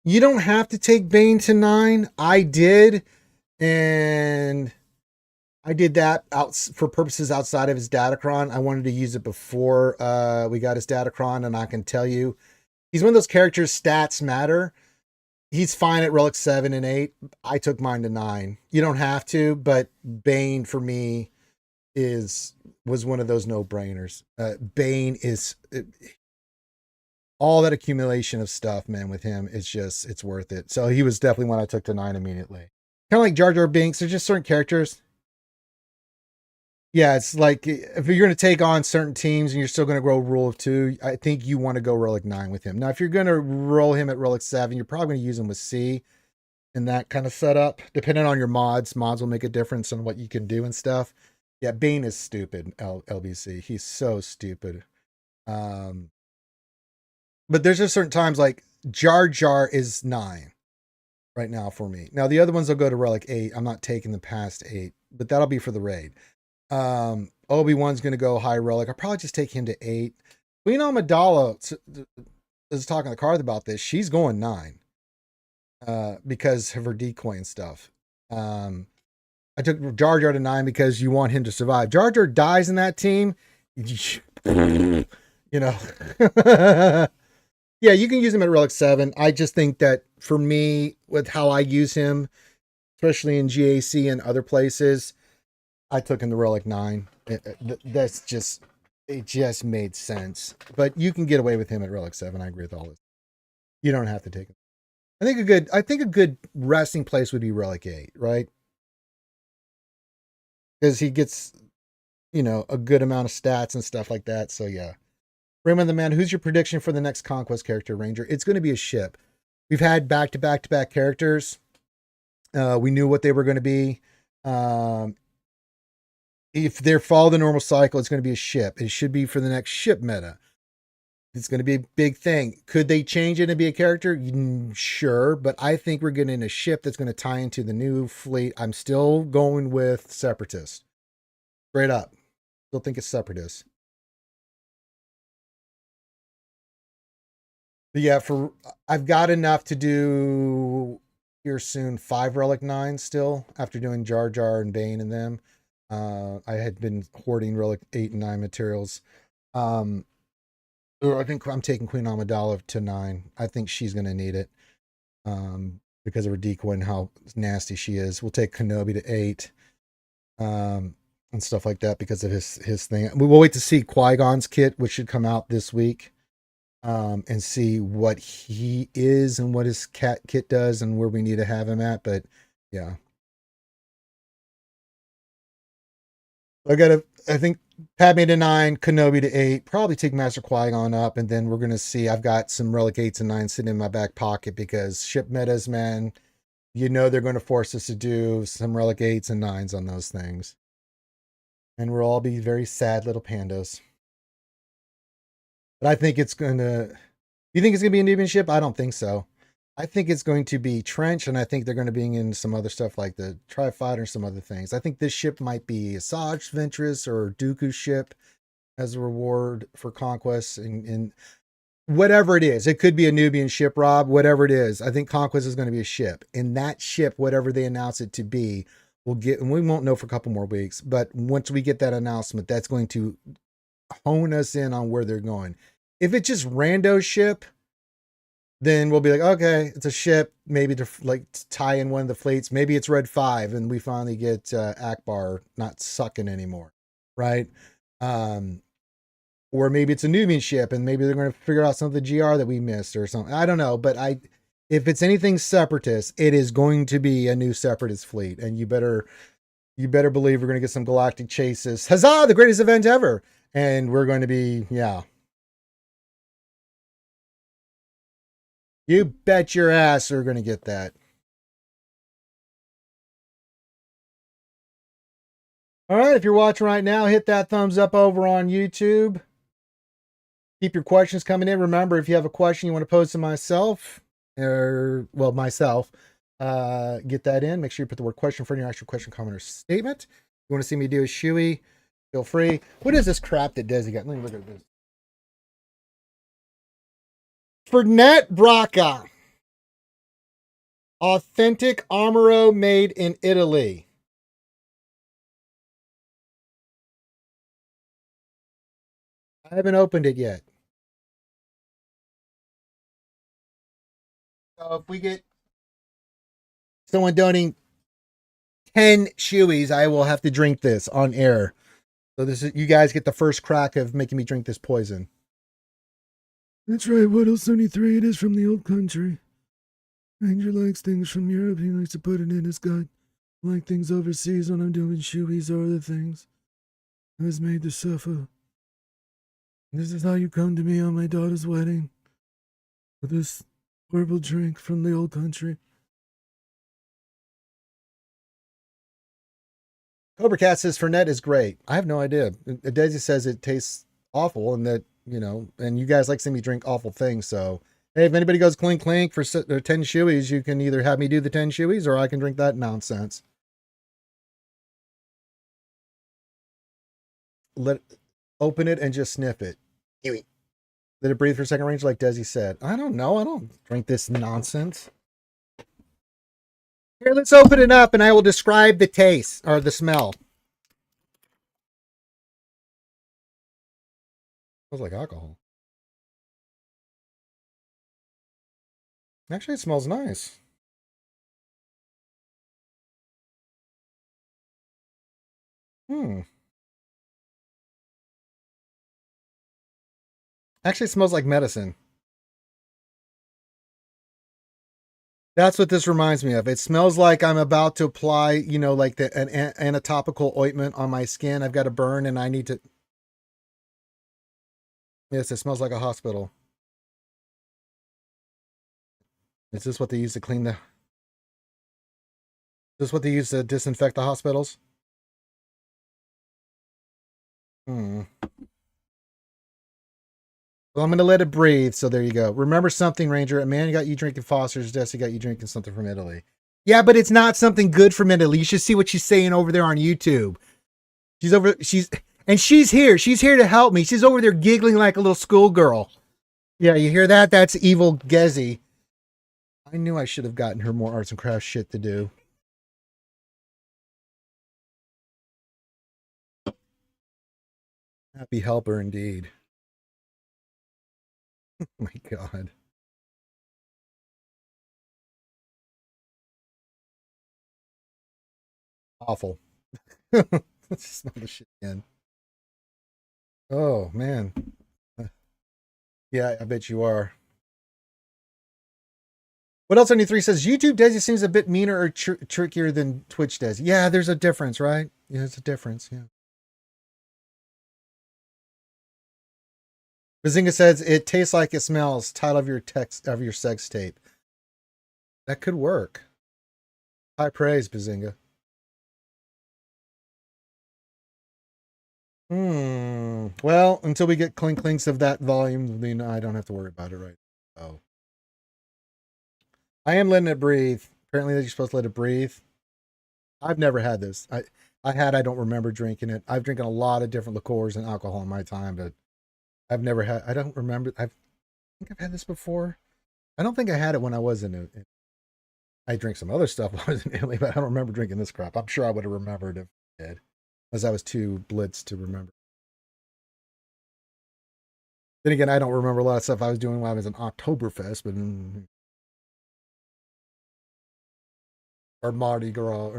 [SPEAKER 1] You don't have to take Bane to 9. I did, and I did that out for purposes outside of his Datacron. I wanted to use it before we got his Datacron, and I can tell you, he's one of those characters, stats matter. He's fine at Relic 7 and 8. I took mine to 9. You don't have to, but Bane for me was one of those no-brainers. Bane is all that accumulation of stuff, man, with him. It's worth it. So he was definitely one I took to 9 immediately. Kind of like Jar Jar Binks. There's just certain characters. Yeah, it's like if you're going to take on certain teams and you're still going to grow rule of 2, I think you want to go Relic 9 with him. Now, if you're going to roll him at Relic 7, you're probably going to use him with C in that kind of setup. Depending on your mods will make a difference on what you can do and stuff. Yeah, Bane is stupid, LBC. He's so stupid. But there's just certain times like Jar Jar is 9 right now for me. Now, the other ones will go to Relic 8. I'm not taking the past 8, but that'll be for the raid. Obi-Wan's going to go high relic. I'll probably just take him to 8. Queen Amidala is talking to Karth about this. She's going 9 because of her decoy and stuff. I took Jar Jar to 9 because you want him to survive. Jar Jar dies in that team. Yeah, you can use him at Relic 7. I just think that for me, with how I use him, especially in GAC and other places, I took him to Relic 9. It just made sense. But you can get away with him at Relic 7. I agree with all this. You don't have to take him. I think a good resting place would be Relic 8, right? Because he gets, a good amount of stats and stuff like that. So yeah. Raymond the Man, who's your prediction for the next Conquest character, Ranger? It's going to be a ship. We've had back-to-back-to-back characters. We knew what they were going to be. If they follow the normal cycle, it's going to be a ship. It should be for the next ship meta. It's going to be a big thing. Could they change it and be a character? Sure, but I think we're getting a ship that's going to tie into the new fleet. I'm still going with Separatist. Straight up. Still think it's Separatist. But yeah, I've got enough to do here soon 5 Relic 9 still after doing Jar Jar and Bane and them. I had been hoarding Relic 8 and 9 materials. I think I'm taking Queen Amidala to 9. I think she's going to need it because of her decoy and how nasty she is. We'll take Kenobi to 8 and stuff like that because of his thing. We will wait to see Qui-Gon's kit, which should come out this week, and see what he is and what his kit does and where we need to have him at. But yeah. I think Padme to 9, Kenobi to 8, probably take Master Qui-Gon up, and then we're going to see. I've got some Relic 8s and 9s sitting in my back pocket because ship metas, man, they're going to force us to do some Relic 8s and 9s on those things. And we'll all be very sad little pandas. But I think it's going to... You think it's going to be a Nubian ship? I don't think so. I think it's going to be Trench, and I think they're going to bring in some other stuff like the Tri-Fighter and some other things. I think this ship might be Asajj Ventress or Dooku's ship as a reward for conquest, and whatever it is. It could be a Nubian ship, Rob, whatever it is. I think Conquest is going to be a ship. And that ship, whatever they announce it to be, we'll get, and we won't know for a couple more weeks, but once we get that announcement, that's going to hone us in on where they're going. If it's just rando ship, then we'll be like, okay, it's a ship, maybe to tie in one of the fleets. Maybe it's Red 5 and we finally get Akbar not sucking anymore, right? Or maybe it's a Nubian ship and maybe they're going to figure out some of the GR that we missed or something. I don't know, but if it's anything separatist, it is going to be a new separatist fleet, and you better believe we're going to get some galactic chases. Huzzah, the greatest event ever. And we're going to be, yeah. You bet your ass we're going to get that. All right, if you're watching right now, hit that thumbs up over on YouTube. Keep your questions coming in. Remember, if you have a question you want to pose to myself, get that in. Make sure you put the word question for your actual question, comment, or statement. If you want to see me do a shoey, feel free. What is this crap that Desi got? Let me look at this. Fernet Braca. Authentic Amaro made in Italy. I haven't opened it yet. So if we get someone donating 10 shoeys, I will have to drink this on air. So this is, you guys get the first crack of making me drink this poison. That's right, Whittle 73, it is from the old country. Ranger likes things from Europe, he likes to put it in his gut. I like things overseas when I'm doing shoeys or other things. I was made to suffer. This is how you come to me on my daughter's wedding. With this horrible drink from the old country. Cobra Cat says Fernet is great. I have no idea. Daisy says it tastes awful and that, and you guys like seeing me drink awful things. So, hey, if anybody goes clink clink for 10 shoeys, you can either have me do the 10 shoeys or I can drink that nonsense. Open it and just sniff it. Let it breathe for a second, range like Desi said. I don't know. I don't drink this nonsense. Here, let's open it up and I will describe the taste or the smell. Smells like alcohol. Actually, it smells nice. Actually, it smells like medicine. That's what this reminds me of. It smells like I'm about to apply, like an anatopical ointment on my skin. I've got a burn and I need to... Yes, it smells like a hospital. Is this what they use to clean the... Is this what they use to disinfect the hospitals? Well, I'm going to let it breathe, so there you go. Remember something, Ranger. A man got you drinking Foster's, Desi got you drinking something from Italy. Yeah, but it's not something good from Italy. You should see what she's saying over there on YouTube. She's here. She's here to help me. She's over there giggling like a little schoolgirl. Yeah, you hear that? That's evil Gezi. I knew I should have gotten her more arts and crafts shit to do. Happy helper indeed. Oh my God. Awful. Let's smell the shit again. Oh man. Yeah, I bet you are. What else on E3 says YouTube Desi seems a bit meaner or trickier than Twitch Desi. Yeah, there's a difference, right? Yeah, there's a difference. Yeah. Bazinga says it tastes like it smells. Title of your text of your sex tape. That could work. High praise, Bazinga. Well, until we get clinks of that volume, then I don't have to worry about it right now. Oh. I am letting it breathe. Apparently you're supposed to let it breathe. I've never had this. I don't remember drinking it. I've drinking a lot of different liqueurs and alcohol in my time, but I've never had, I don't remember. I think I've had this before. I don't think I had it when I was in it. I drink some other stuff when I was in Italy, but I don't remember drinking this crap. I'm sure I would have remembered if I did, as I was too blitzed to remember. Then again, I don't remember a lot of stuff I was doing while I was in Oktoberfest, but or Mardi Gras.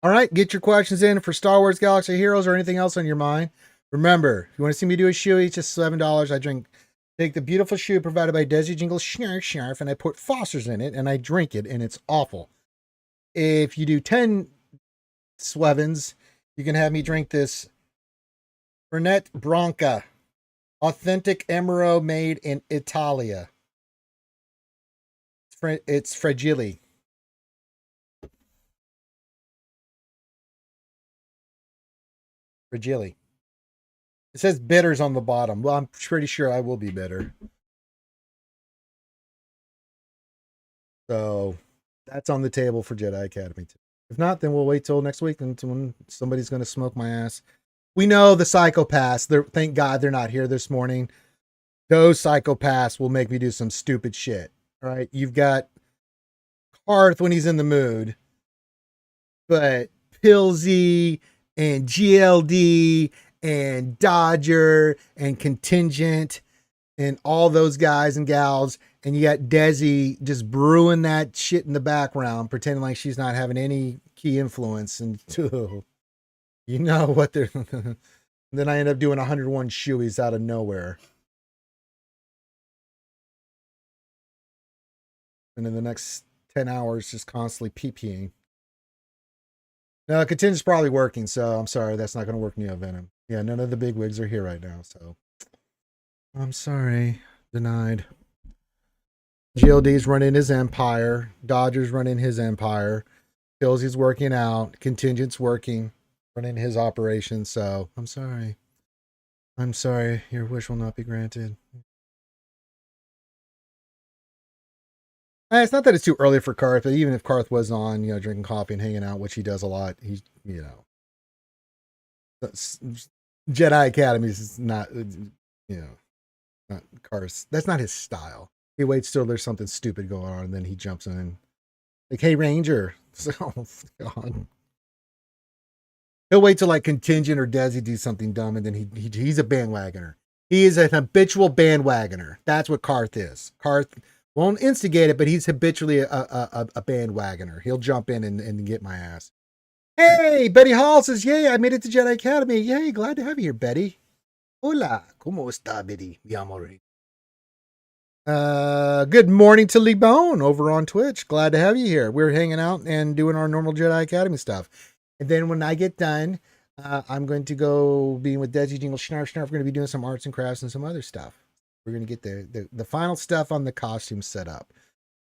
[SPEAKER 1] All right, get your questions in for Star Wars Galaxy Heroes or anything else on your mind. Remember, if you want to see me do a shoe, it's just $7. I take the beautiful shoe provided by Desi Jingle Schnarf, and I put Foster's in it, and I drink it, and it's awful. If you do 10 Swevens, you can have me drink this Fernet Branca, authentic Emerald made in Italia. It's Fragile. Fragile. It says bitters on the bottom. Well, I'm pretty sure I will be bitter. So that's on the table for Jedi Academy too. If not, then we'll wait till next week until when somebody's going to smoke my ass. We know the psychopaths. Thank God they're not here this morning. Those psychopaths will make me do some stupid shit. All right. You've got Karth when he's in the mood, but Pilsy and GLD and Dodger and Contingent and all those guys and gals, and you got Desi just brewing that shit in the background, pretending like she's not having any key influence. And you know what they're. Then I end up doing 101 shoeies out of nowhere. And in the next 10 hours, just constantly pee-peeing. No, Contingent's probably working, so I'm sorry. That's not going to work Neo Venom. Yeah, none of the big wigs are here right now, so I'm sorry. Denied. GLD's running his empire. Dodger's running his empire. Pilsy's working out. Contingent's working, running his operation. So I'm sorry. I'm sorry. Your wish will not be granted. It's not that it's too early for Karth, but even if Karth was on, drinking coffee and hanging out, which he does a lot, he's, Jedi Academy is not, not Karth. That's not his style. He waits till there's something stupid going on, and then he jumps in. Like, hey, Ranger. Oh, God. He'll wait till like Contingent or Desi do something dumb, and then he's a bandwagoner. He is an habitual bandwagoner. That's what Karth is. Karth won't instigate it, but he's habitually a bandwagoner. He'll jump in and get my ass. Hey, Betty Hall says, yay, I made it to Jedi Academy. Yay, glad to have you here, Betty. Hola, ¿cómo está, Betty? Mi amor. Good morning to Lee Bone over on Twitch. Glad to have you here. We're hanging out and doing our normal Jedi Academy stuff. And then when I get done, I'm going to go be with Desi Jingle Schnarf. We're going to be doing some arts and crafts and some other stuff. We're going to get the final stuff on the costume set up.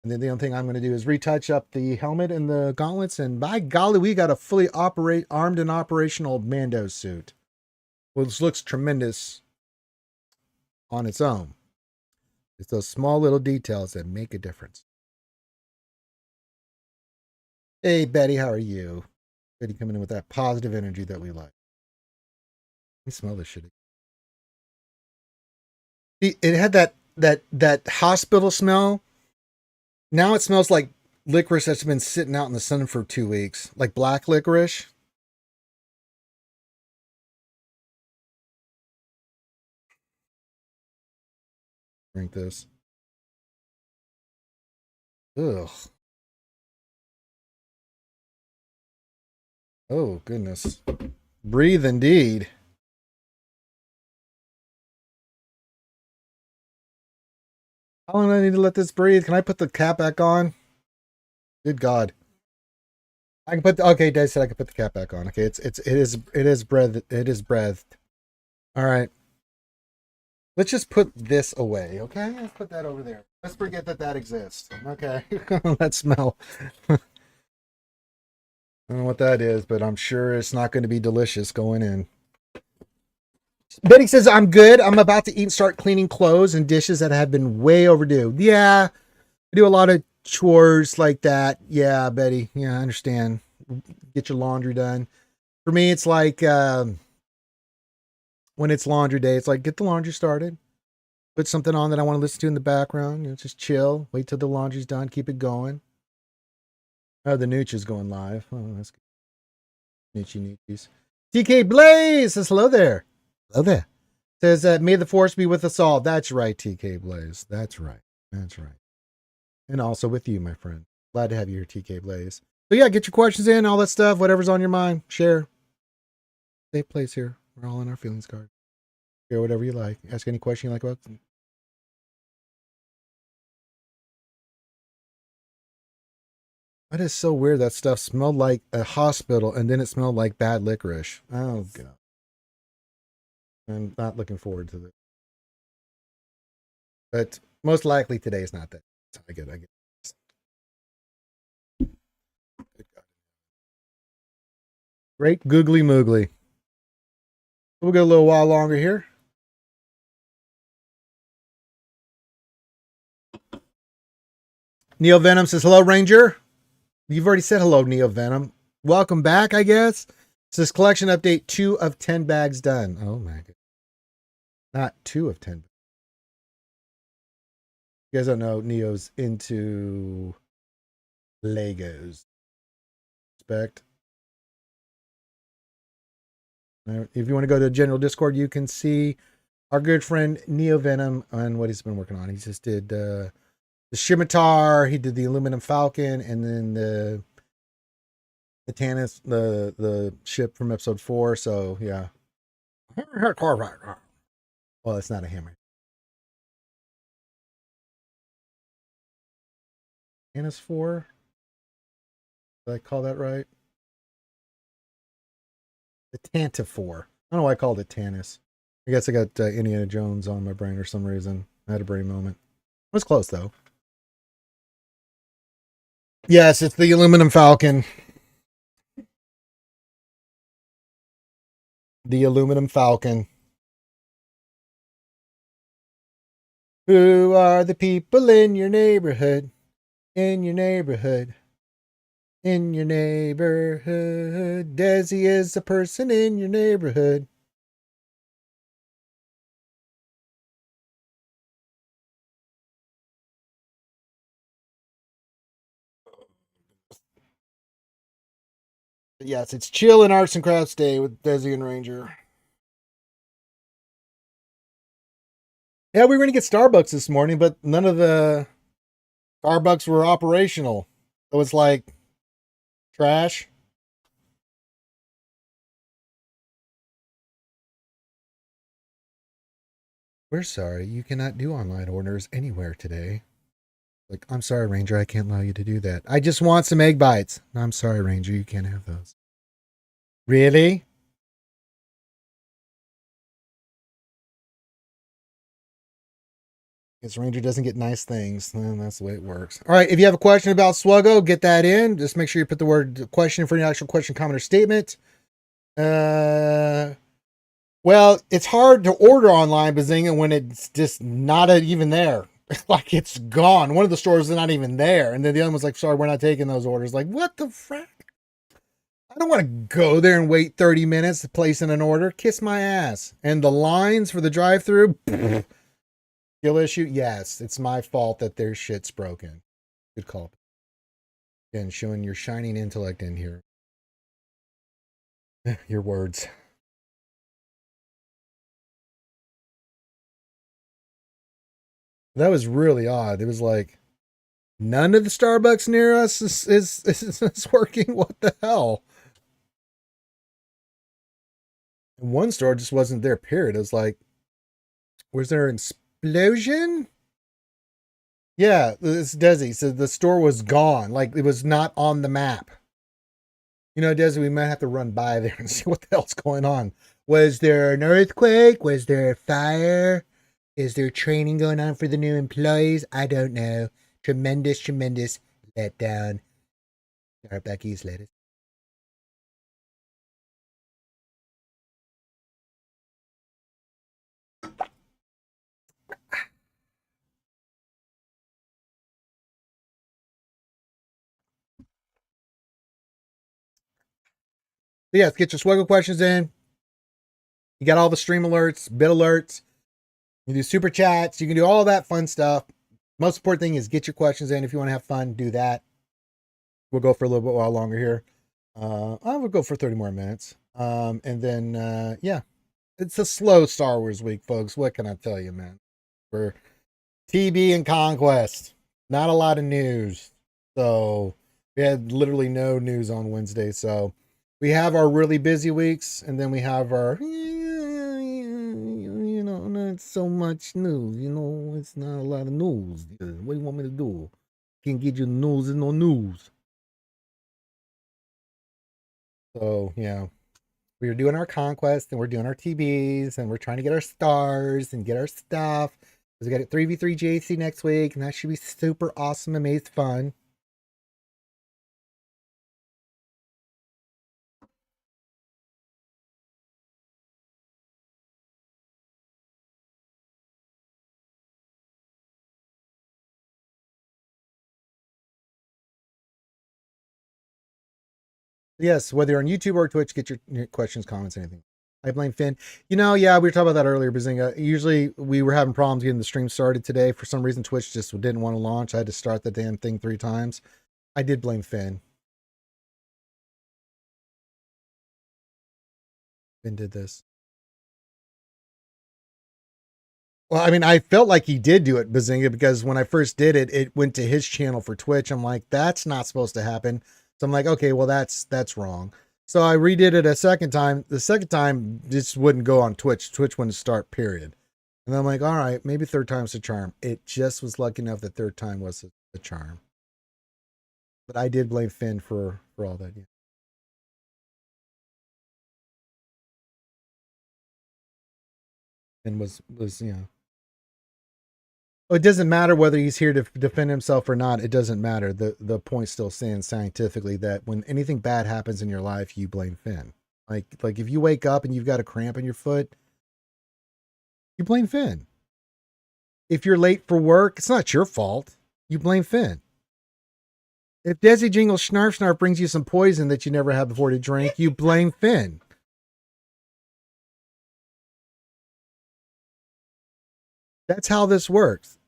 [SPEAKER 1] And then the only thing I'm going to do is retouch up the helmet and the gauntlets. And by golly, we got a fully armed and operational Mando suit, which looks tremendous on its own. It's those small little details that make a difference. Hey, Betty, how are you? Betty coming in with that positive energy that we like. You smell this shit. It had that hospital smell. Now it smells like licorice that's been sitting out in the sun for 2 weeks, like black licorice. Drink this. Ugh. Oh, goodness. Breathe indeed. How long do I need to let this breathe? Can I put the cap back on? Good God. I can put okay, Dave said I can put the cap back on. Okay, it is breathed. All right. Let's just put this away, okay? Let's put that over there. Let's forget that exists. Okay. That smell. I don't know what that is, but I'm sure it's not going to be delicious going in. Betty says, I'm good. I'm about to eat and start cleaning clothes and dishes that have been way overdue. Yeah, I do a lot of chores like that. Yeah, Betty. Yeah, I understand. Get your laundry done. For me, it's like when it's laundry day, it's like get the laundry started. Put something on that I want to listen to in the background. You know, just chill. Wait till the laundry's done. Keep it going. Oh, the Nooch is going live. Oh, that's good. Noochies. TK Blaze says hello there. Hello there. Says, may the force be with us all. That's right, TK Blaze. That's right. That's right. And also with you, my friend. Glad to have you here, TK Blaze. So yeah, get your questions in, all that stuff, whatever's on your mind. Share. Safe place here. We're all in our feelings card. Share whatever you like. Ask any question you like about them. That is so weird. That stuff smelled like a hospital and then it smelled like bad licorice. Oh, God. I'm not looking forward to this. But most likely today is not that. I get it. Great googly moogly. We'll go a little while longer here. Neo Venom says, hello, Ranger. You've already said hello, Neo Venom. Welcome back, I guess. It says collection update 2 of 10 bags done. Oh my God. Not 2 of 10. You guys don't know, Neo's into Legos. Respect. If you want to go to the general Discord, you can see our good friend Neo Venom and what he's been working on. He just did the Scimitar, he did the Aluminum Falcon, and then the Tannis, the ship from episode 4. So yeah. Well, it's not a hammer. Tannis 4. Did I call that right? The Tantifor. I don't know why I called it Tannis. I guess I got Indiana Jones on my brain for some reason. I had a brain moment. It was close though. Yes, it's the Aluminum Falcon. The Aluminum Falcon. Who are the people in your neighborhood? In your neighborhood. In your neighborhood. Desi is a person in your neighborhood. But yes, it's chill and arts and crafts day with Desi and Ranger. Yeah, we were going to get Starbucks this morning, but none of the Starbucks were operational. It was like trash. We're sorry, you cannot do online orders anywhere today. Like, I'm sorry, Ranger, I can't allow you to do that. I just want some egg bites. I'm sorry, Ranger, you can't have those. Really? Because Ranger doesn't get nice things. Well, that's the way it works. All right, if you have a question about SWGOH, get that in. Just make sure you put the word question for your actual question, comment, or statement. Well, it's hard to order online, Bazinga, when it's just not even there. Like it's gone. One of the stores is not even there. And then the other one's like, sorry, we're not taking those orders. Like, what the frack? I don't want to go there and wait 30 minutes to place in an order. Kiss my ass. And the lines for the drive-through, Skill issue? Yes, it's my fault that their shit's broken. Good call. Again, showing your shining intellect in here. Your words. That was really odd. It was like none of the Starbucks near us is working. What the hell? And one store just wasn't there, period. It was like, was there an explosion? Yeah, it's Desi. So the store was gone. Like it was not on the map. You know, Desi, we might have to run by there and see what the hell's going on. Was there an earthquake? Was there a fire? Is there training going on for the new employees? I don't know. Tremendous letdown. Becky's lettuce. So yes, get your SWGOH questions in. You got all the stream alerts, bit alerts. You do super chats. You can do all that fun stuff. Most important thing is get your questions in. If you want to have fun, do that. We'll go for a little bit while longer here. I will go for 30 more minutes. And then, yeah, it's a slow Star Wars week, folks. What can I tell you, man? For TB and Conquest, not a lot of news. So we had literally no news on Wednesday. So we have our really busy weeks, and then we have our, you know, not so much news. You know, it's not a lot of news. What do you want me to do? Can't get you news and no news. So, yeah, we were doing our conquest and we're doing our TBs and we're trying to get our stars and get our stuff. We got a 3v3 JC next week, and that should be super awesome, amazing fun. Yes, whether you're on YouTube or Twitch, get your questions, comments, anything. I blame Finn. You know, yeah, we were talking about that earlier, Bazinga. Usually we were having problems getting the stream started today. For some reason, Twitch just didn't want to launch. I had to start the damn thing 3 times. I did blame Finn. Finn did this. Well, I mean, I felt like he did do it, Bazinga, because when I first did it, it went to his channel for Twitch. I'm like, that's not supposed to happen. So I'm like, okay, well, that's wrong. So I redid it a second time. The second time, this wouldn't go on Twitch. Twitch wouldn't start, period. And I'm like, all right, maybe third time's the charm. It just was lucky enough that third time was the charm. But I did blame Finn for all that. Yeah. And was you know. It doesn't matter whether he's here to defend himself or not. It doesn't matter. The point still stands scientifically that when anything bad happens in your life, you blame Finn. Like if you wake up and you've got a cramp in your foot, you blame Finn. If you're late for work, it's not your fault. You blame Finn. If Desi Jingle Snarf Snarf brings you some poison that you never had before to drink, you blame Finn. That's how this works.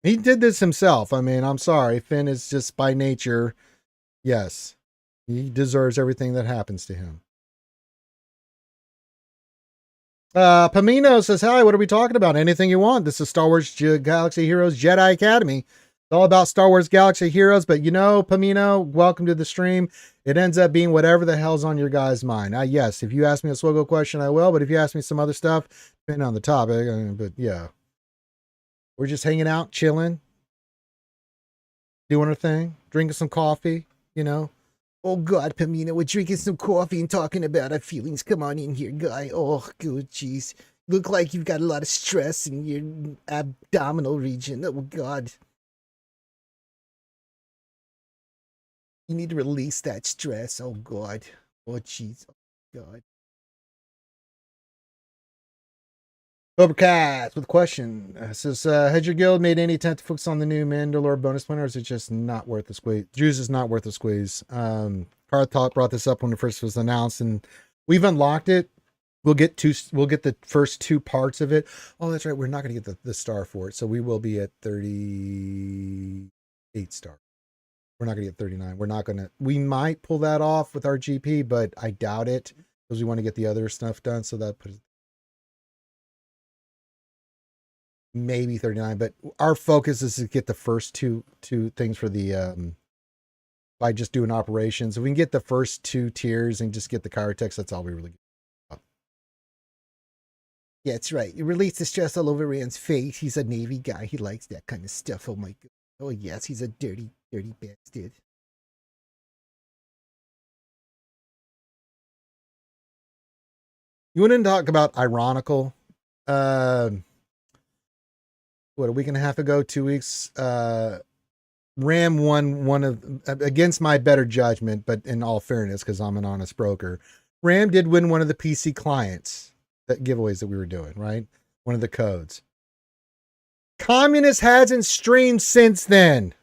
[SPEAKER 1] He did this himself. I mean, I'm sorry. Finn is just by nature, yes, he deserves everything that happens to him. Pamino says, hi, what are we talking about? Anything you want. This is Star Wars Galaxy Heroes Jedi Academy. It's all about Star Wars Galaxy Heroes, but you know, Pamino, welcome to the stream. It ends up being whatever the hell's on your guys' mind. Yes, if you ask me a SWGOH question, I will, but if you ask me some other stuff, depending on the topic, but yeah. We're just hanging out, chilling, doing our thing, drinking some coffee, you know. Oh, God, Pamina, we're drinking some coffee and talking about our feelings. Come on in here, guy. Oh, good, jeez. Look like you've got a lot of stress in your abdominal region. Oh, God. You need to release that stress. Oh, God. Oh, jeez. Oh, God. Overcast with a question. Says, has your guild made any attempt to focus on the new Mandalore bonus plan, or is it just not worth the squeeze? Juice is not worth the squeeze. Carthot brought this up when it first was announced, and we've unlocked it. We'll get the first two parts of it. Oh, that's right. We're not going to get the star for it. So we will be at 38 star. We're not going to get 39. We might pull that off with our GP, but I doubt it because we want to get the other stuff done. So that puts maybe 39, but our focus is to get the first two things for the, by just doing operations. If we can get the first two tiers and just get the chirotex, that's all we really get. Yeah, that's right. You release the stress all over Rand's face. He's a Navy guy. He likes that kind of stuff. Oh my god. Oh yes, he's a dirty, dirty bastard. You want to talk about ironical? What, a week and a half ago, 2 weeks? Ram won one of, against my better judgment, but in all fairness, because I'm an honest broker, Ram did win one of the PC clients that giveaways that we were doing, right? One of the codes. Communist hasn't streamed since then.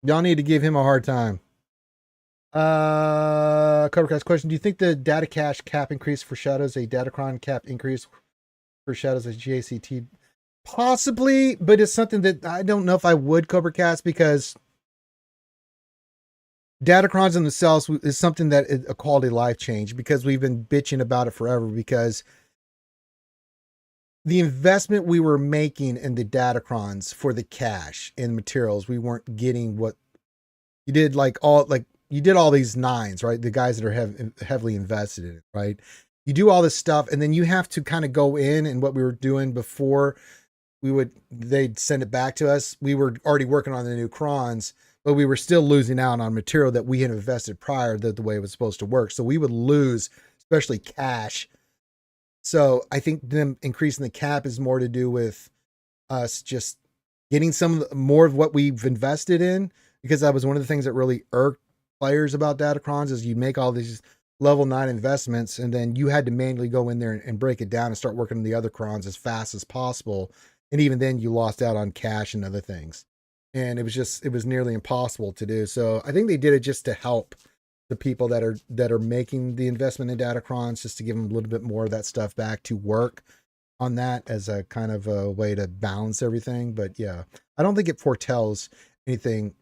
[SPEAKER 1] Y'all need to give him a hard time. Covercast question. Do you think the data cache cap increase for Shadows, a Datacron cap increase for Shadows as GACT? Possibly, but it's something that I don't know if I would Covercast, because Datacrons in themselves is something that is a quality of life change, because we've been bitching about it forever, because the investment we were making in the Datacrons for the cache and materials, we weren't getting what you did, you did all these nines, right? The guys that are heavily invested in it, right? You do all this stuff, and then you have to kind of go in, and what we were doing before they'd send it back to us. We were already working on the new crons, but we were still losing out on material that we had invested prior the way it was supposed to work. So we would lose, especially cash. So I think them increasing the cap is more to do with us just getting more of what we've invested in, because that was one of the things that really irked players about Datacrons, is you make all these level 9 investments, and then you had to manually go in there and break it down and start working on the other crons as fast as possible. And even then you lost out on cash and other things. And it was nearly impossible to do. So I think they did it just to help the people that are making the investment in Datacrons, just to give them a little bit more of that stuff back to work on that as a kind of a way to balance everything. But yeah, I don't think it foretells anything.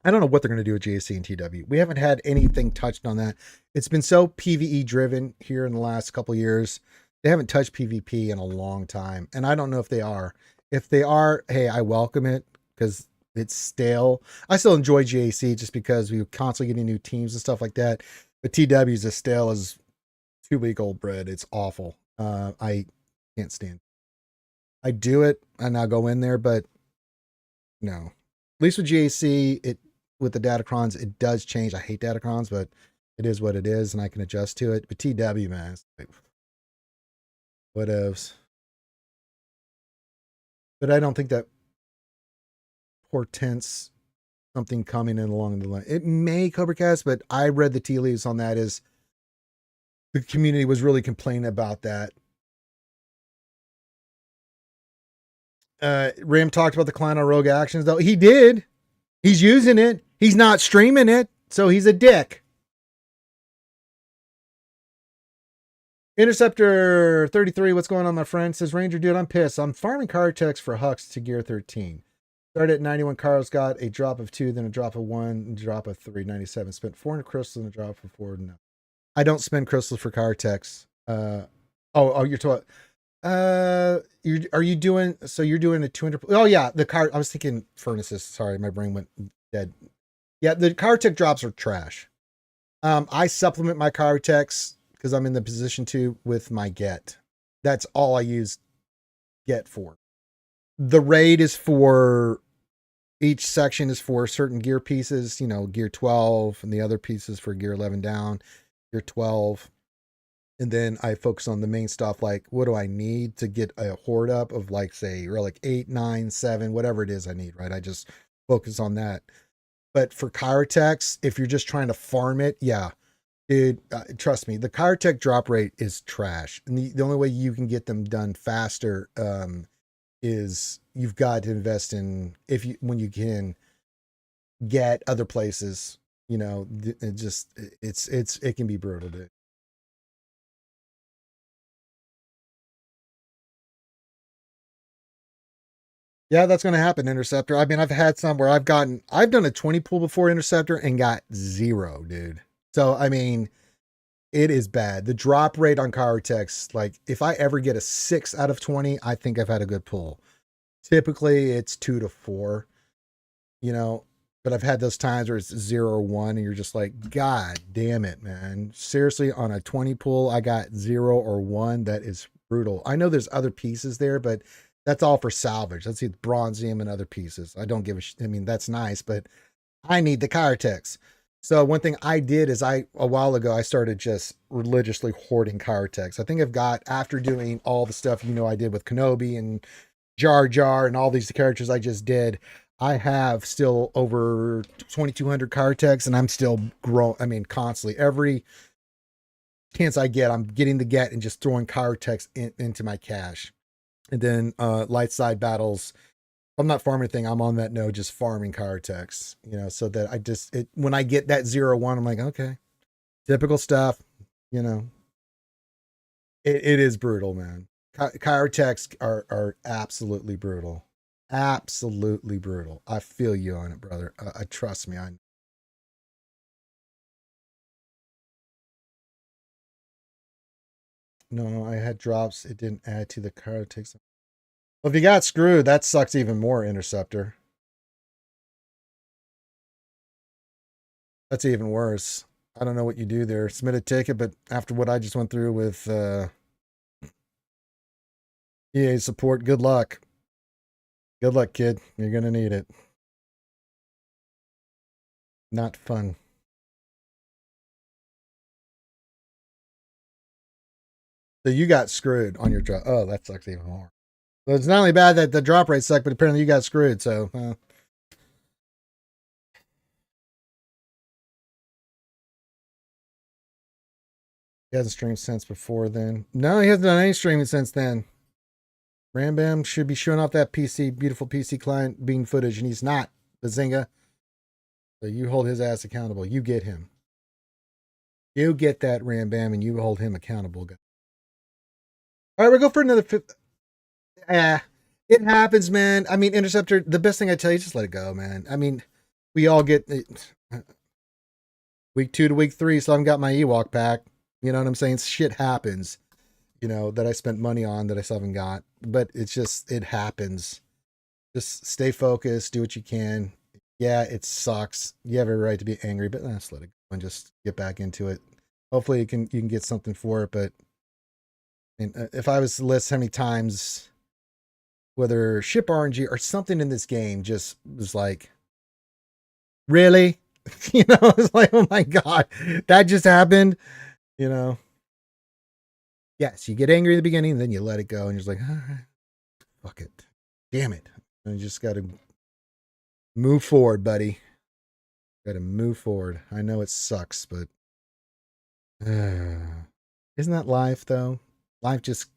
[SPEAKER 1] I don't know what they're going to do with GAC and TW. We haven't had anything touched on that. It's been so PvE driven here in the last couple of years. They haven't touched PvP in a long time. And I don't know if they are. If they are, hey, I welcome it, because it's stale. I still enjoy GAC just because we were constantly getting new teams and stuff like that. But TW is as stale as 2-week-old bread. It's awful. I can't stand it. I do it and I'll go in there, but no. At least with GAC, with the Datacrons, it does change. I hate Datacrons, but it is what it is, and I can adjust to it. But TW, man, it's like, what else? But I don't think that portends something coming in along the line. It may, Covercast, but I read the tea leaves on that, is the community was really complaining about that. Ram talked about the client on Rogue Actions, though. He did. He's using it. He's not streaming it, so he's a dick. Interceptor 33, what's going on, my friend? Says, Ranger, dude, I'm pissed. I'm farming card checks for Hux to gear 13. Started at 91 cards, got a drop of 2, then a drop of 1, a drop of 3, 97. Spent 400 crystals and a drop of 4. No. I don't spend crystals for card techs. You're talking. Are you doing, so you're doing a 200? Oh yeah, the card. I was thinking furnaces. Sorry, my brain went dead. Yeah, the card tech drops are trash. I supplement my card techs because I'm in the position to with my get. That's all I use get for. The raid is for, each section is for certain gear pieces, gear 12, and the other pieces for gear 11 down, gear 12. And then I focus on the main stuff, like what do I need to get a horde up of, like, say, relic 8, 9, 7, whatever it is I need, right? I just focus on that. But for Chirotex, if you're just trying to farm it, yeah, dude, trust me, the Chirotech drop rate is trash. And the only way you can get them done faster is you've got to invest in, when you can, get other places. You know, it can be brutal, dude. Yeah, that's going to happen, Interceptor. I mean, I've had some where I've done a 20 pull before Interceptor and got 0, dude. So, I mean, it is bad. The drop rate on Chirotex, like if I ever get a 6 out of 20, I think I've had a good pull. Typically it's 2 to 4, you know, but I've had those times where it's 0 or 1 and you're just like, God damn it, man. Seriously, on a 20 pull, I got 0 or 1. That is brutal. I know there's other pieces there, but that's all for salvage. Let's see bronzium and other pieces. I don't give a I mean, that's nice, but I need the Chirotex. So one thing I did is a while ago, I started just religiously hoarding Chirotex. I think I've got, after doing all the stuff, I did with Kenobi and Jar Jar and all these characters I just did, I have still over 2,200 Chirotex and I'm still growing. I mean, constantly, every chance I get, I'm getting the get and just throwing Chirotex into my cache. And then light side battles, I'm not farming anything. I'm on that node just farming Chirotex, so that when I get that 0-1, I'm like, okay, typical stuff, you know. It is brutal, man. Chirotex are absolutely brutal. Absolutely brutal. I feel you on it, brother. Trust me. No, I had drops. It didn't add to the Chirotex. Well, if you got screwed, that sucks even more, Interceptor. That's even worse. I don't know what you do there. Submit a ticket, but after what I just went through with EA support, good luck. Good luck, kid. You're going to need it. Not fun. So you got screwed on your drop. Oh, that sucks even more. So it's not only bad that the drop rate sucked, but apparently you got screwed. So, he hasn't streamed since before then. No, he hasn't done any streaming since then. Rambam should be showing off that beautiful PC client bean footage, and he's not. Bazinga. So you hold his ass accountable. You get him. You get that Rambam, and you hold him accountable. All right, we'll go for another fifth. It happens, man. I mean, Interceptor, the best thing I tell you, just let it go, man. I mean, we all get week 2 to week 3, so I haven't got my Ewok pack. You know what I'm saying? Shit happens, that I spent money on that I still haven't got. But it happens. Just stay focused, do what you can. Yeah, it sucks. You have a right to be angry, but let's let it go and just get back into it. Hopefully you can get something for it, but if I was to list how many times whether ship RNG or something in this game just was like, really? It's like, oh my God, that just happened, Yes, you get angry at the beginning, then you let it go, and you're just like, all right, fuck it. Damn it. And you just got to move forward, buddy. Got to move forward. I know it sucks, but isn't that life, though? Life just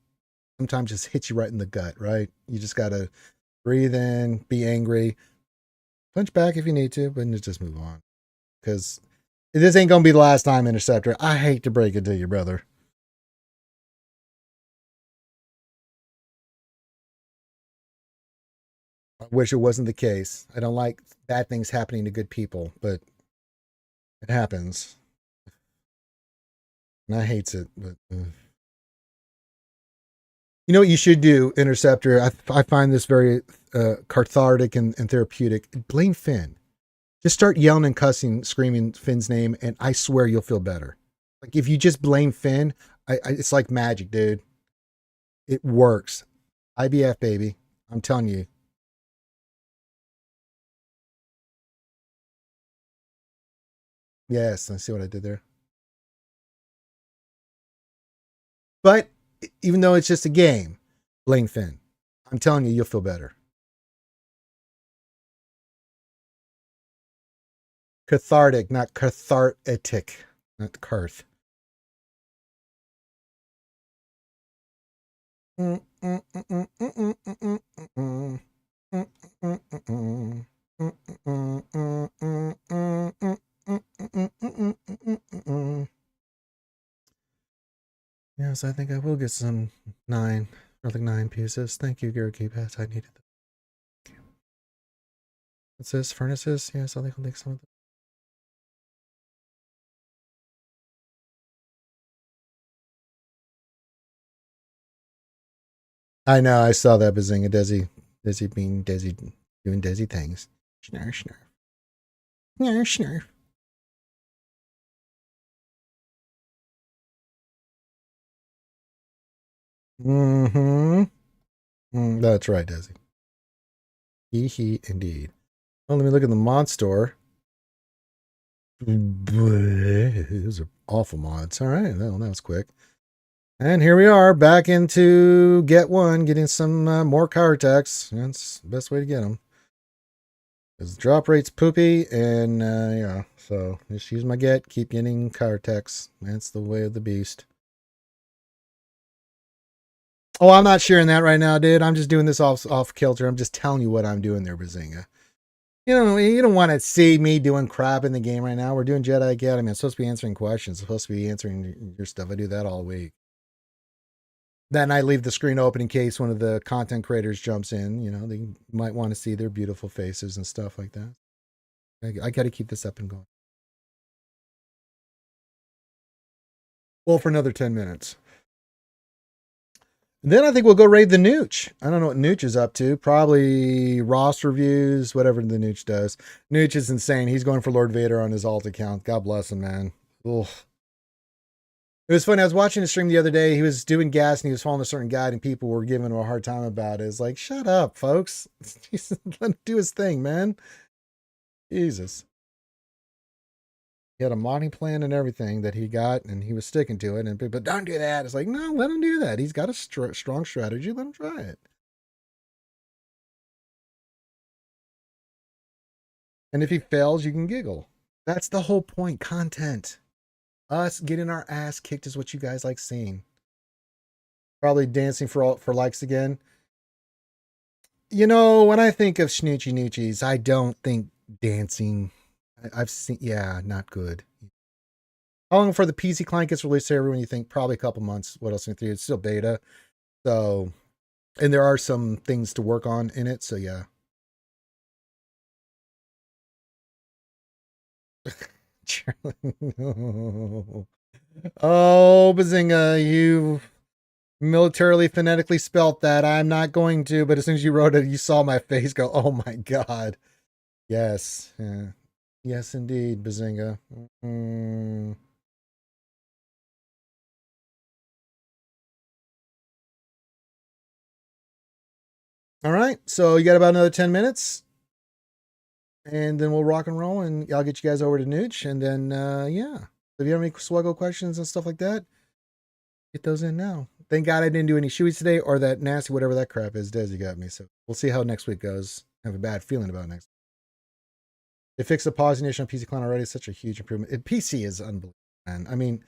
[SPEAKER 1] sometimes just hits you right in the gut, right? You just got to breathe in, be angry, punch back if you need to, but just move on. Because this ain't going to be the last time, Interceptor. I hate to break it to you, brother. I wish it wasn't the case. I don't like bad things happening to good people, but it happens. And I hates it, but you know what you should do, Interceptor? I find this very cathartic and therapeutic. Blame Finn. Just start yelling and cussing, screaming Finn's name, and I swear you'll feel better. Like if you just blame Finn, it's like magic, dude. It works. IBF, baby. I'm telling you. Yes, I see what I did there. But even though it's just a game, blame Finn. I'm telling you, you'll feel better. Cathartic, not cathartic, not Carth. Yes, I think I will get some 9 pieces. Thank you, Gary Pass. I needed them. What's this? Furnaces? Yes, I think I'll take some of them. I know, I saw that Bazinga. Desi being Desi doing Desi things. Schnarf, schnarf. Schnarf, schnarf. That's right, Desi. He, indeed. Well, let me look at the mod store. Those are awful mods. All right, well, that was quick. And here we are, back into Get One, getting some more car techs. That's the best way to get them. Because the drop rate's poopy, and yeah, so just use my Get, keep getting car techs. That's the way of the beast. Oh, I'm not sharing that right now, dude. I'm just doing this off kilter. I'm just telling you what I'm doing there, Bazinga. You don't want to see me doing crap in the game right now. We're doing Jedi Academy. I'm supposed to be answering questions. I'm supposed to be answering your stuff. I do that all week. Then I leave the screen open in case one of the content creators jumps in. They might want to see their beautiful faces and stuff like that. I got to keep this up and going. Well, for another 10 minutes. And then I think we'll go raid the Nooch. I don't know what Nooch is up to. Probably Ross reviews, whatever the Nooch does. Nooch is insane. He's going for Lord Vader on his alt account. God bless him, man. Ugh. It was funny. I was watching a stream the other day. He was doing gas and he was following a certain guide, and people were giving him a hard time about it. It's like, shut up, folks. Let him do his thing, man. Jesus. He had a modding plan and everything that he got, and he was sticking to it. And people, don't do that. It's like, no, let him do that. He's got a strong strategy. Let him try it. And if he fails, you can giggle. That's the whole point. Content. Us getting our ass kicked is what you guys like seeing. Probably dancing for likes again. When I think of Snoochie Noochies, I don't think dancing. I've seen, yeah, not good. How long before the PC client gets released to everyone? You think probably a couple months. What else? It's still beta. So, and there are some things to work on in it. So, yeah. Oh, Bazinga, you militarily phonetically spelt that. I'm not going to, but as soon as you wrote it, you saw my face go, oh my God. Yes. Yeah. Yes, indeed, Bazinga. All right. So you got about another 10 minutes. And then we'll rock and roll, and I'll get you guys over to Nooch. And then, yeah. If you have any SWGOH questions and stuff like that, get those in now. Thank God I didn't do any shoeies today, or that nasty whatever that crap is. Desi got me. So we'll see how next week goes. I have a bad feeling about next week. They fixed the pausing issue on PC Client already. It's such a huge improvement. PC is unbelievable, man. I mean,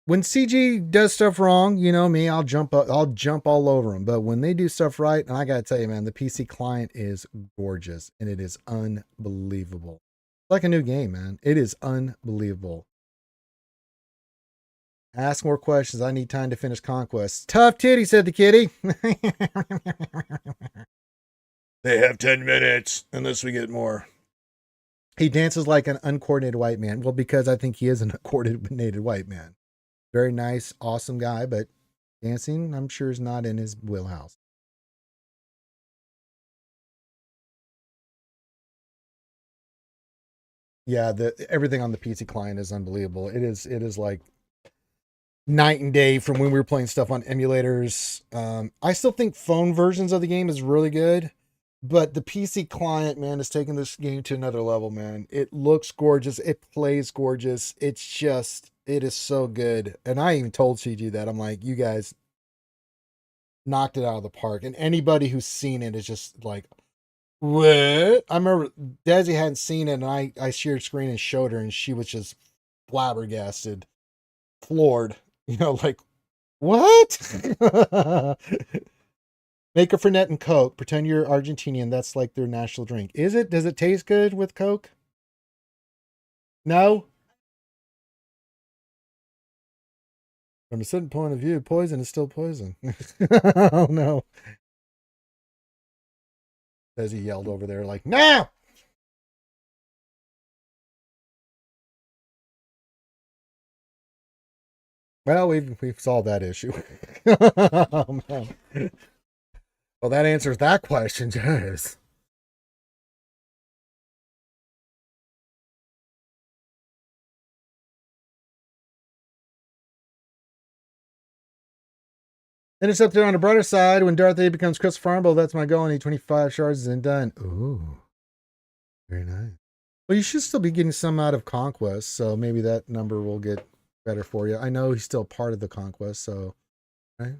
[SPEAKER 1] when CG does stuff wrong, you know me, I'll jump all over them. But when they do stuff right, and I gotta tell you, man, the PC Client is gorgeous and it is unbelievable. Like a new game, man. It is unbelievable. Ask more questions. I need time to finish Conquest. Tough titty, said the kitty. They have 10 minutes unless we get more. He dances like an uncoordinated white man. Well, because I think he is an uncoordinated white man. Very nice, awesome guy, but dancing, I'm sure, is not in his wheelhouse. Yeah, everything on the PC client is unbelievable. It is like night and day from when we were playing stuff on emulators. I still think phone versions of the game is really good, but the PC client, man, is taking this game to another level, man. It looks gorgeous. It plays gorgeous. It is so good. And I even told CG that. I'm like, you guys knocked it out of the park. And anybody who's seen it is just like, what? I remember Desi hadn't seen it, and I shared screen and showed her, and she was just flabbergasted, floored, like, what? Make a Fernet and Coke. Pretend you're Argentinian. That's like their national drink. Is it? Does it taste good with Coke? No? From a certain point of view, poison is still poison. Oh, no. As he yelled over there like, no! Well, we've solved that issue. Oh, man. Well, that answers that question, yes. Interceptor on the brighter side. When Darth Vader becomes Christopher Armble, that's my goal. I need 25 shards and done. Ooh. Very nice. Well, you should still be getting some out of Conquest, so maybe that number will get better for you. I know he's still part of the Conquest, so right?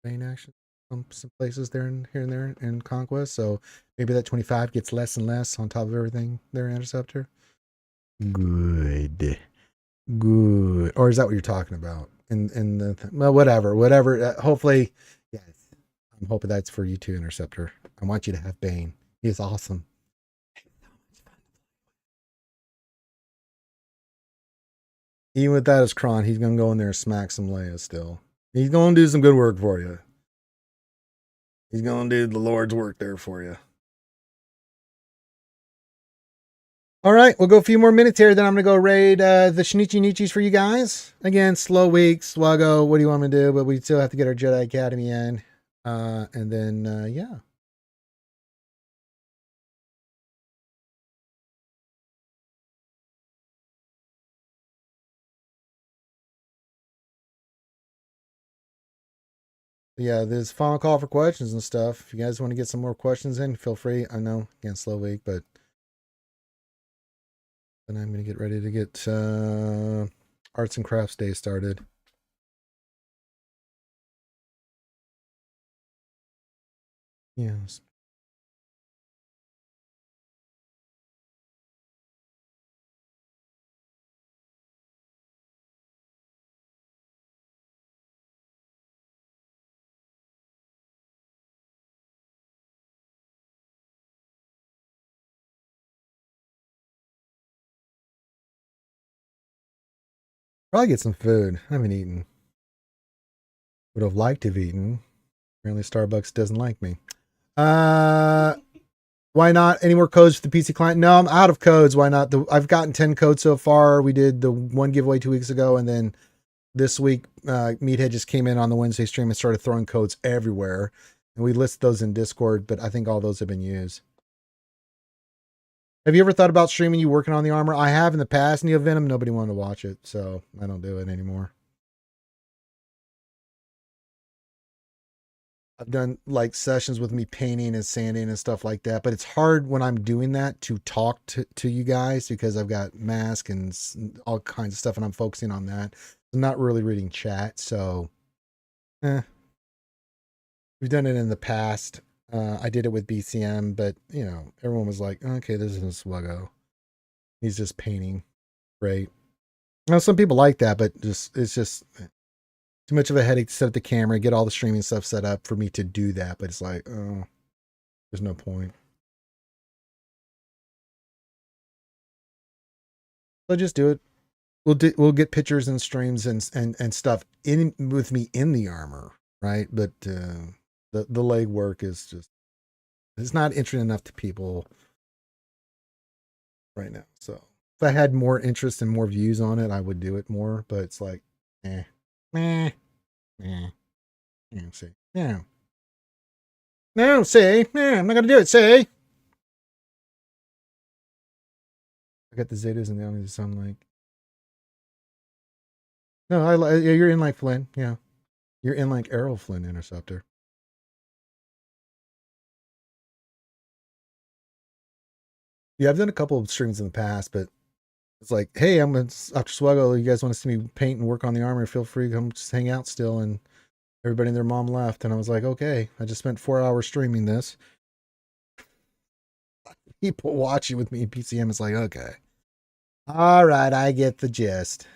[SPEAKER 1] Main action. Some places there and here and there in Conquest, so maybe that 25 gets less and less on top of everything there, Interceptor. Good. Good. Or is that what you're talking about? In the well, whatever. Hopefully, yes. I'm hoping that's for you too, Interceptor. I want you to have Bane. He is awesome. Even with that as Kron, he's gonna go in there and smack some Leia still. He's gonna do some good work for you. He's gonna do the Lord's work there for you. All right, we'll go a few more minutes here. Then I'm gonna go raid the Shinichi Nichis for you guys. Again, slow week, SWGOH. What do you want me to do? But we still have to get our Jedi Academy in, and then yeah. Yeah, there's final call for questions and stuff. If you guys want to get some more questions in, feel free. I know, again, slow week, but then I'm going to get ready to get Arts and Crafts Day started. Yes. Probably get some food. I haven't eaten. Would have liked to have eaten. Apparently Starbucks doesn't like me. Why not? Any more codes for the PC client? No, I'm out of codes. Why not? I've gotten 10 codes so far. We did the one giveaway 2 weeks ago, and then this week, Meathead just came in on the Wednesday stream and started throwing codes everywhere. And we list those in Discord, but I think all those have been used. Have you ever thought about streaming you working on the armor? I have in the past, Neo Venom. Nobody wanted to watch it, so I don't do it anymore. I've done like sessions with me painting and sanding and stuff like that, but it's hard when I'm doing that to talk to you guys because I've got mask and all kinds of stuff and I'm focusing on that. I'm not really reading chat, so we've done it in the past. I did it with BCM, but you know, everyone was like, okay, this isn't SWGOH. He's just painting. Great. Now, some people like that, but it's just too much of a headache to set up the camera, get all the streaming stuff set up for me to do that. But it's like, oh, there's no point. So just do it. We'll get pictures and streams and stuff in with me in the armor, right? But the leg work is just it's not interesting enough to people right now. So if I had more interest and more views on it, I would do it more. But it's like, see, yeah. No, say, I'm not gonna do it. Say, I got the Zetas and the Omnis. So I'm like, no, you're in like Flynn, yeah, you're in like Errol Flynn Interceptor. Yeah, I've done a couple of streams in the past, but it's like, hey, I'm Dr. SWGOH. You guys want to see me paint and work on the armor? Feel free to come just hang out still. And everybody and their mom left, and I was like, okay, I just spent 4 hours streaming this. People watching with me, PCM is like, okay, all right, I get the gist.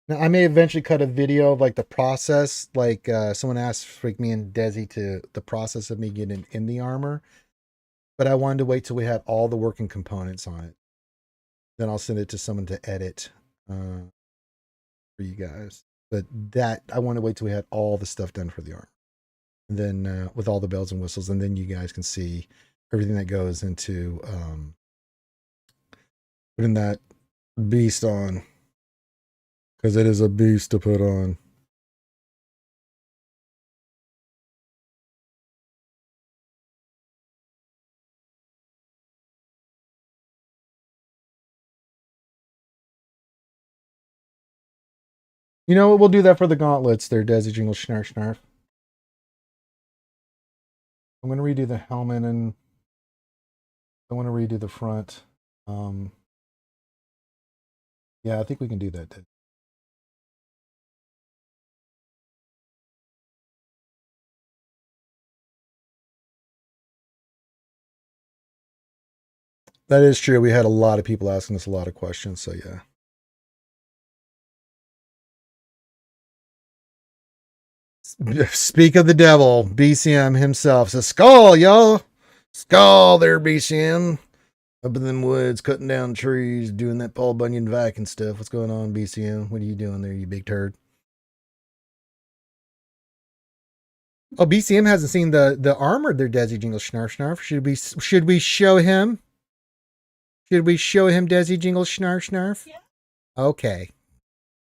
[SPEAKER 1] Now, I may eventually cut a video of like the process. Like someone asked like me and Desi to the process of me getting in the armor, but I wanted to wait till we had all the working components on it. Then I'll send it to someone to edit for you guys. But that I want to wait till we had all the stuff done for the armor, and then with all the bells and whistles, and then you guys can see everything that goes into putting that beast on, because it is a beast to put on. You know what? We'll do that for the gauntlets there, Desi Jingle Snarf Snarf. I'm going to redo the helmet and I want to redo the front. Yeah, I think we can do that. That is true. We had a lot of people asking us a lot of questions. So, yeah. Speak of the devil, BCM himself says, Skull, y'all. Skull there, BCM. Up in them woods, cutting down trees, doing that Paul Bunyan vac stuff. What's going on, BCM? What are you doing there, you big turd? Oh, BCM hasn't seen the armor there, Desi Jingle Snarf Snarf. Should we show him? Should we show him Desi Jingle Snarf Snarf? Yeah. Okay.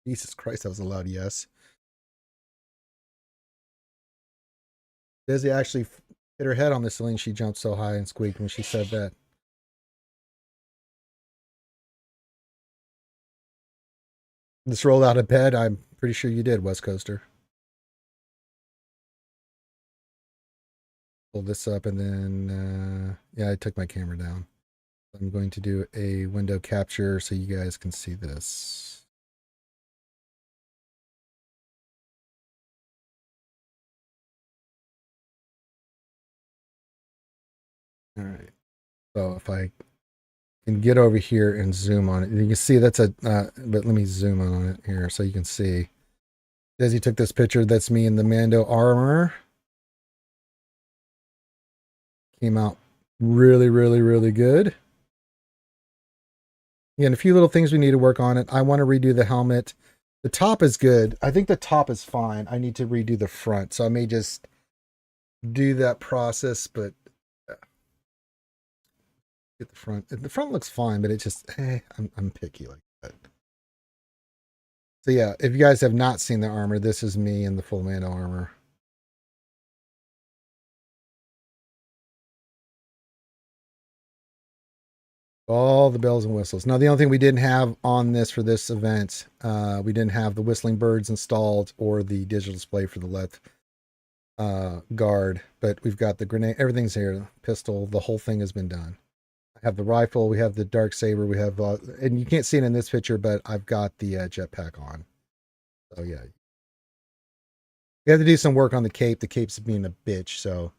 [SPEAKER 1] Jesus Christ, that was a loud yes. Desi actually hit her head on the ceiling. She jumped so high and squeaked when she said that. This rolled out of bed. I'm pretty sure you did, West Coaster. Pull this up and then, yeah, I took my camera down. I'm going to do a window capture so you guys can see this. All right. So if I can get over here and zoom on it, you can see that's a, but let me zoom on it here so you can see. Desi took this picture. That's me in the Mando armor. Came out really, really, really good. Again, a few little things we need to work on it. I want to redo the helmet. The top is good. I think the top is fine. I need to redo the front. So I may just do that process, but get the front. The front looks fine, but it just, I'm picky like that. So yeah, if you guys have not seen the armor, this is me in the full Mando armor. All the bells and whistles. Now, the only thing we didn't have on this for this event, we didn't have the whistling birds installed or the digital display for the left guard, but we've got the grenade. Everything's here. Pistol. The whole thing has been done. I have the rifle. We have the dark saber. We have, and you can't see it in this picture, but I've got the jetpack on. So yeah, we have to do some work on the cape. The cape's being a bitch. So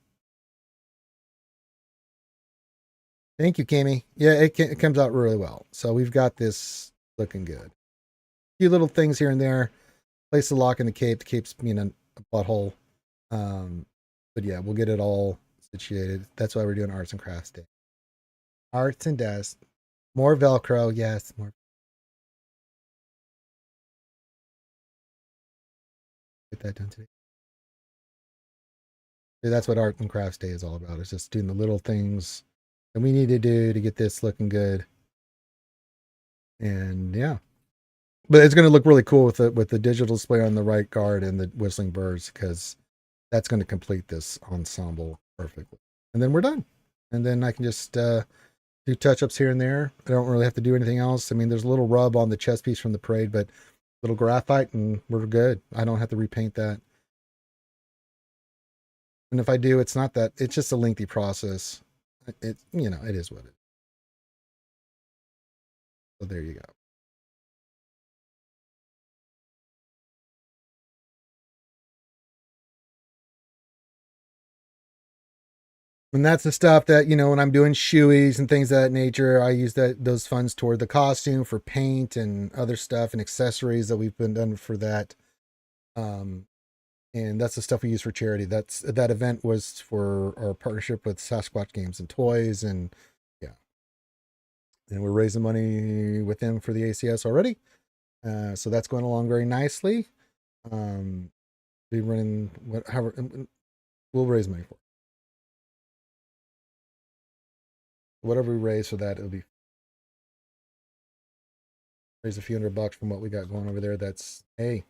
[SPEAKER 1] thank you, Kimmy. Yeah, it comes out really well. So we've got this looking good. A few little things here and there. Place the lock in the cape. The cape's being a butthole. But yeah, we'll get it all situated. That's why we're doing arts and crafts day. Arts and desks. More Velcro. Yes, more. Get that done today. So that's what art and crafts day is all about. It's just doing the little things that we need to do to get this looking good. And yeah, but it's going to look really cool with the digital display on the right guard and the whistling birds, because that's going to complete this ensemble perfectly. And then we're done. And then I can just do touch-ups here and there. I don't really have to do anything else. I mean, there's a little rub on the chest piece from the parade, but little graphite and we're good. I don't have to repaint that. And if I do, it's not that, it's just a lengthy process. It, it is what it is. So there you go. And that's the stuff that, when I'm doing shoeies and things of that nature, I use those funds toward the costume for paint and other stuff and accessories that we've been done for that. And that's the stuff we use for charity. That event was for our partnership with SWGOH Games and Toys, and yeah. And we're raising money with them for the ACS already. So that's going along very nicely. Be running we'll raise money for it. Whatever we raise for that, it'll be raise a few $100 from what we got going over there. That's, hey,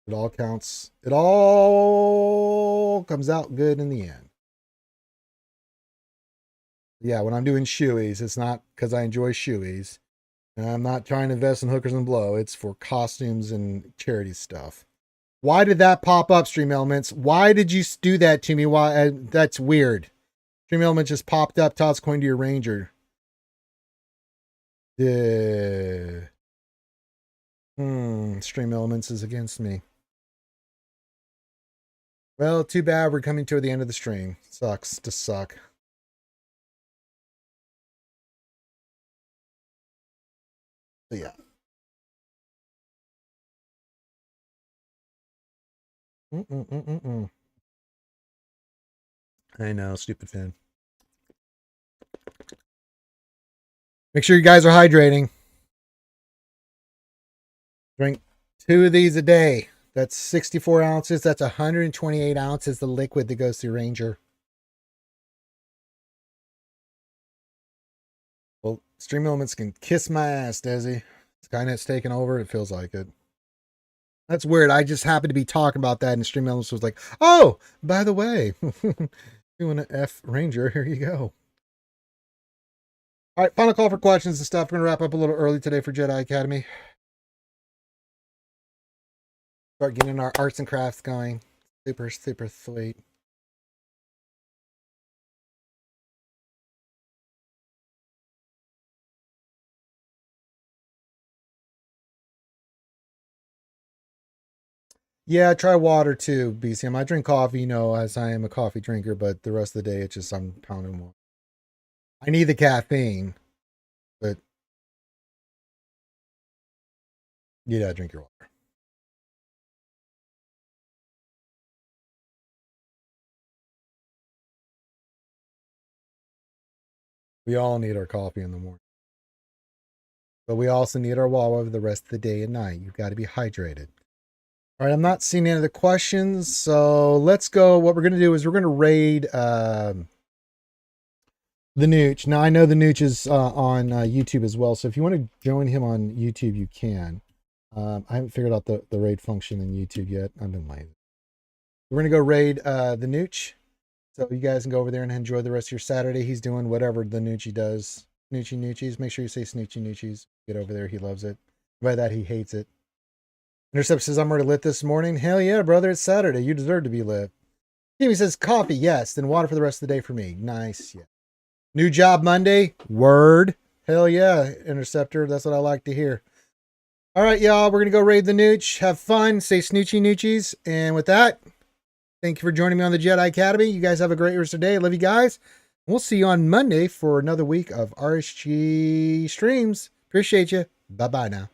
[SPEAKER 1] it all counts. It all comes out good in the end. Yeah, when I'm doing shoeies, it's not because I enjoy shoeies. And I'm not trying to invest in hookers and blow. It's for costumes and charity stuff. Why did that pop up, Stream Elements? Why did you do that to me? Why? That's weird. Stream Elements just popped up. Toss coin to your ranger. Stream Elements is against me. Well, too bad. We're coming to the end of the stream. Sucks to suck. So yeah. I know, stupid Finn. Make sure you guys are hydrating. Drink 2 of these a day. That's 64 ounces. That's 128 ounces, the liquid that goes through Ranger. Well, Stream Elements can kiss my ass, Desi. Skynet's taking over. It feels like it. That's weird. I just happened to be talking about that, and Stream Elements was like, oh, by the way, you want an F Ranger? Here you go. All right, final call for questions and stuff. We're going to wrap up a little early today for Jedi Academy. Start getting our arts and crafts going. Super, super sweet. Yeah, try water too, BCM. I drink coffee, as I am a coffee drinker, but the rest of the day, it's just I'm pounding water. I need the caffeine, but yeah, drink your water. We all need our coffee in the morning. But we also need our water the rest of the day and night. You've got to be hydrated. All right, I'm not seeing any of the questions, so let's go. What we're going to do is we're going to raid the Nooch. Now, I know the Nooch is on YouTube as well, so if you want to join him on YouTube, you can. I haven't figured out the raid function in YouTube yet. I've been lazy. We're going to go raid the Nooch. So you guys can go over there and enjoy the rest of your Saturday. He's doing whatever the Noochie does. Noochies. Make sure you say Snoochy Noochies. Get over there. He loves it. By that, he hates it. Intercept says, I'm already lit this morning. Hell yeah, brother. It's Saturday. You deserve to be lit. Timmy says, coffee. Yes. Then water for the rest of the day for me. Nice. Yeah. New job Monday. Word. Hell yeah, Interceptor. That's what I like to hear. All right, y'all. We're going to go raid the Nooch. Have fun. Say Snoochy Noochies. And with that, thank you for joining me on the Jedi Academy. You guys have a great rest of the day. Love you guys. We'll see you on Monday for another week of RSG streams. Appreciate you. Bye-bye now.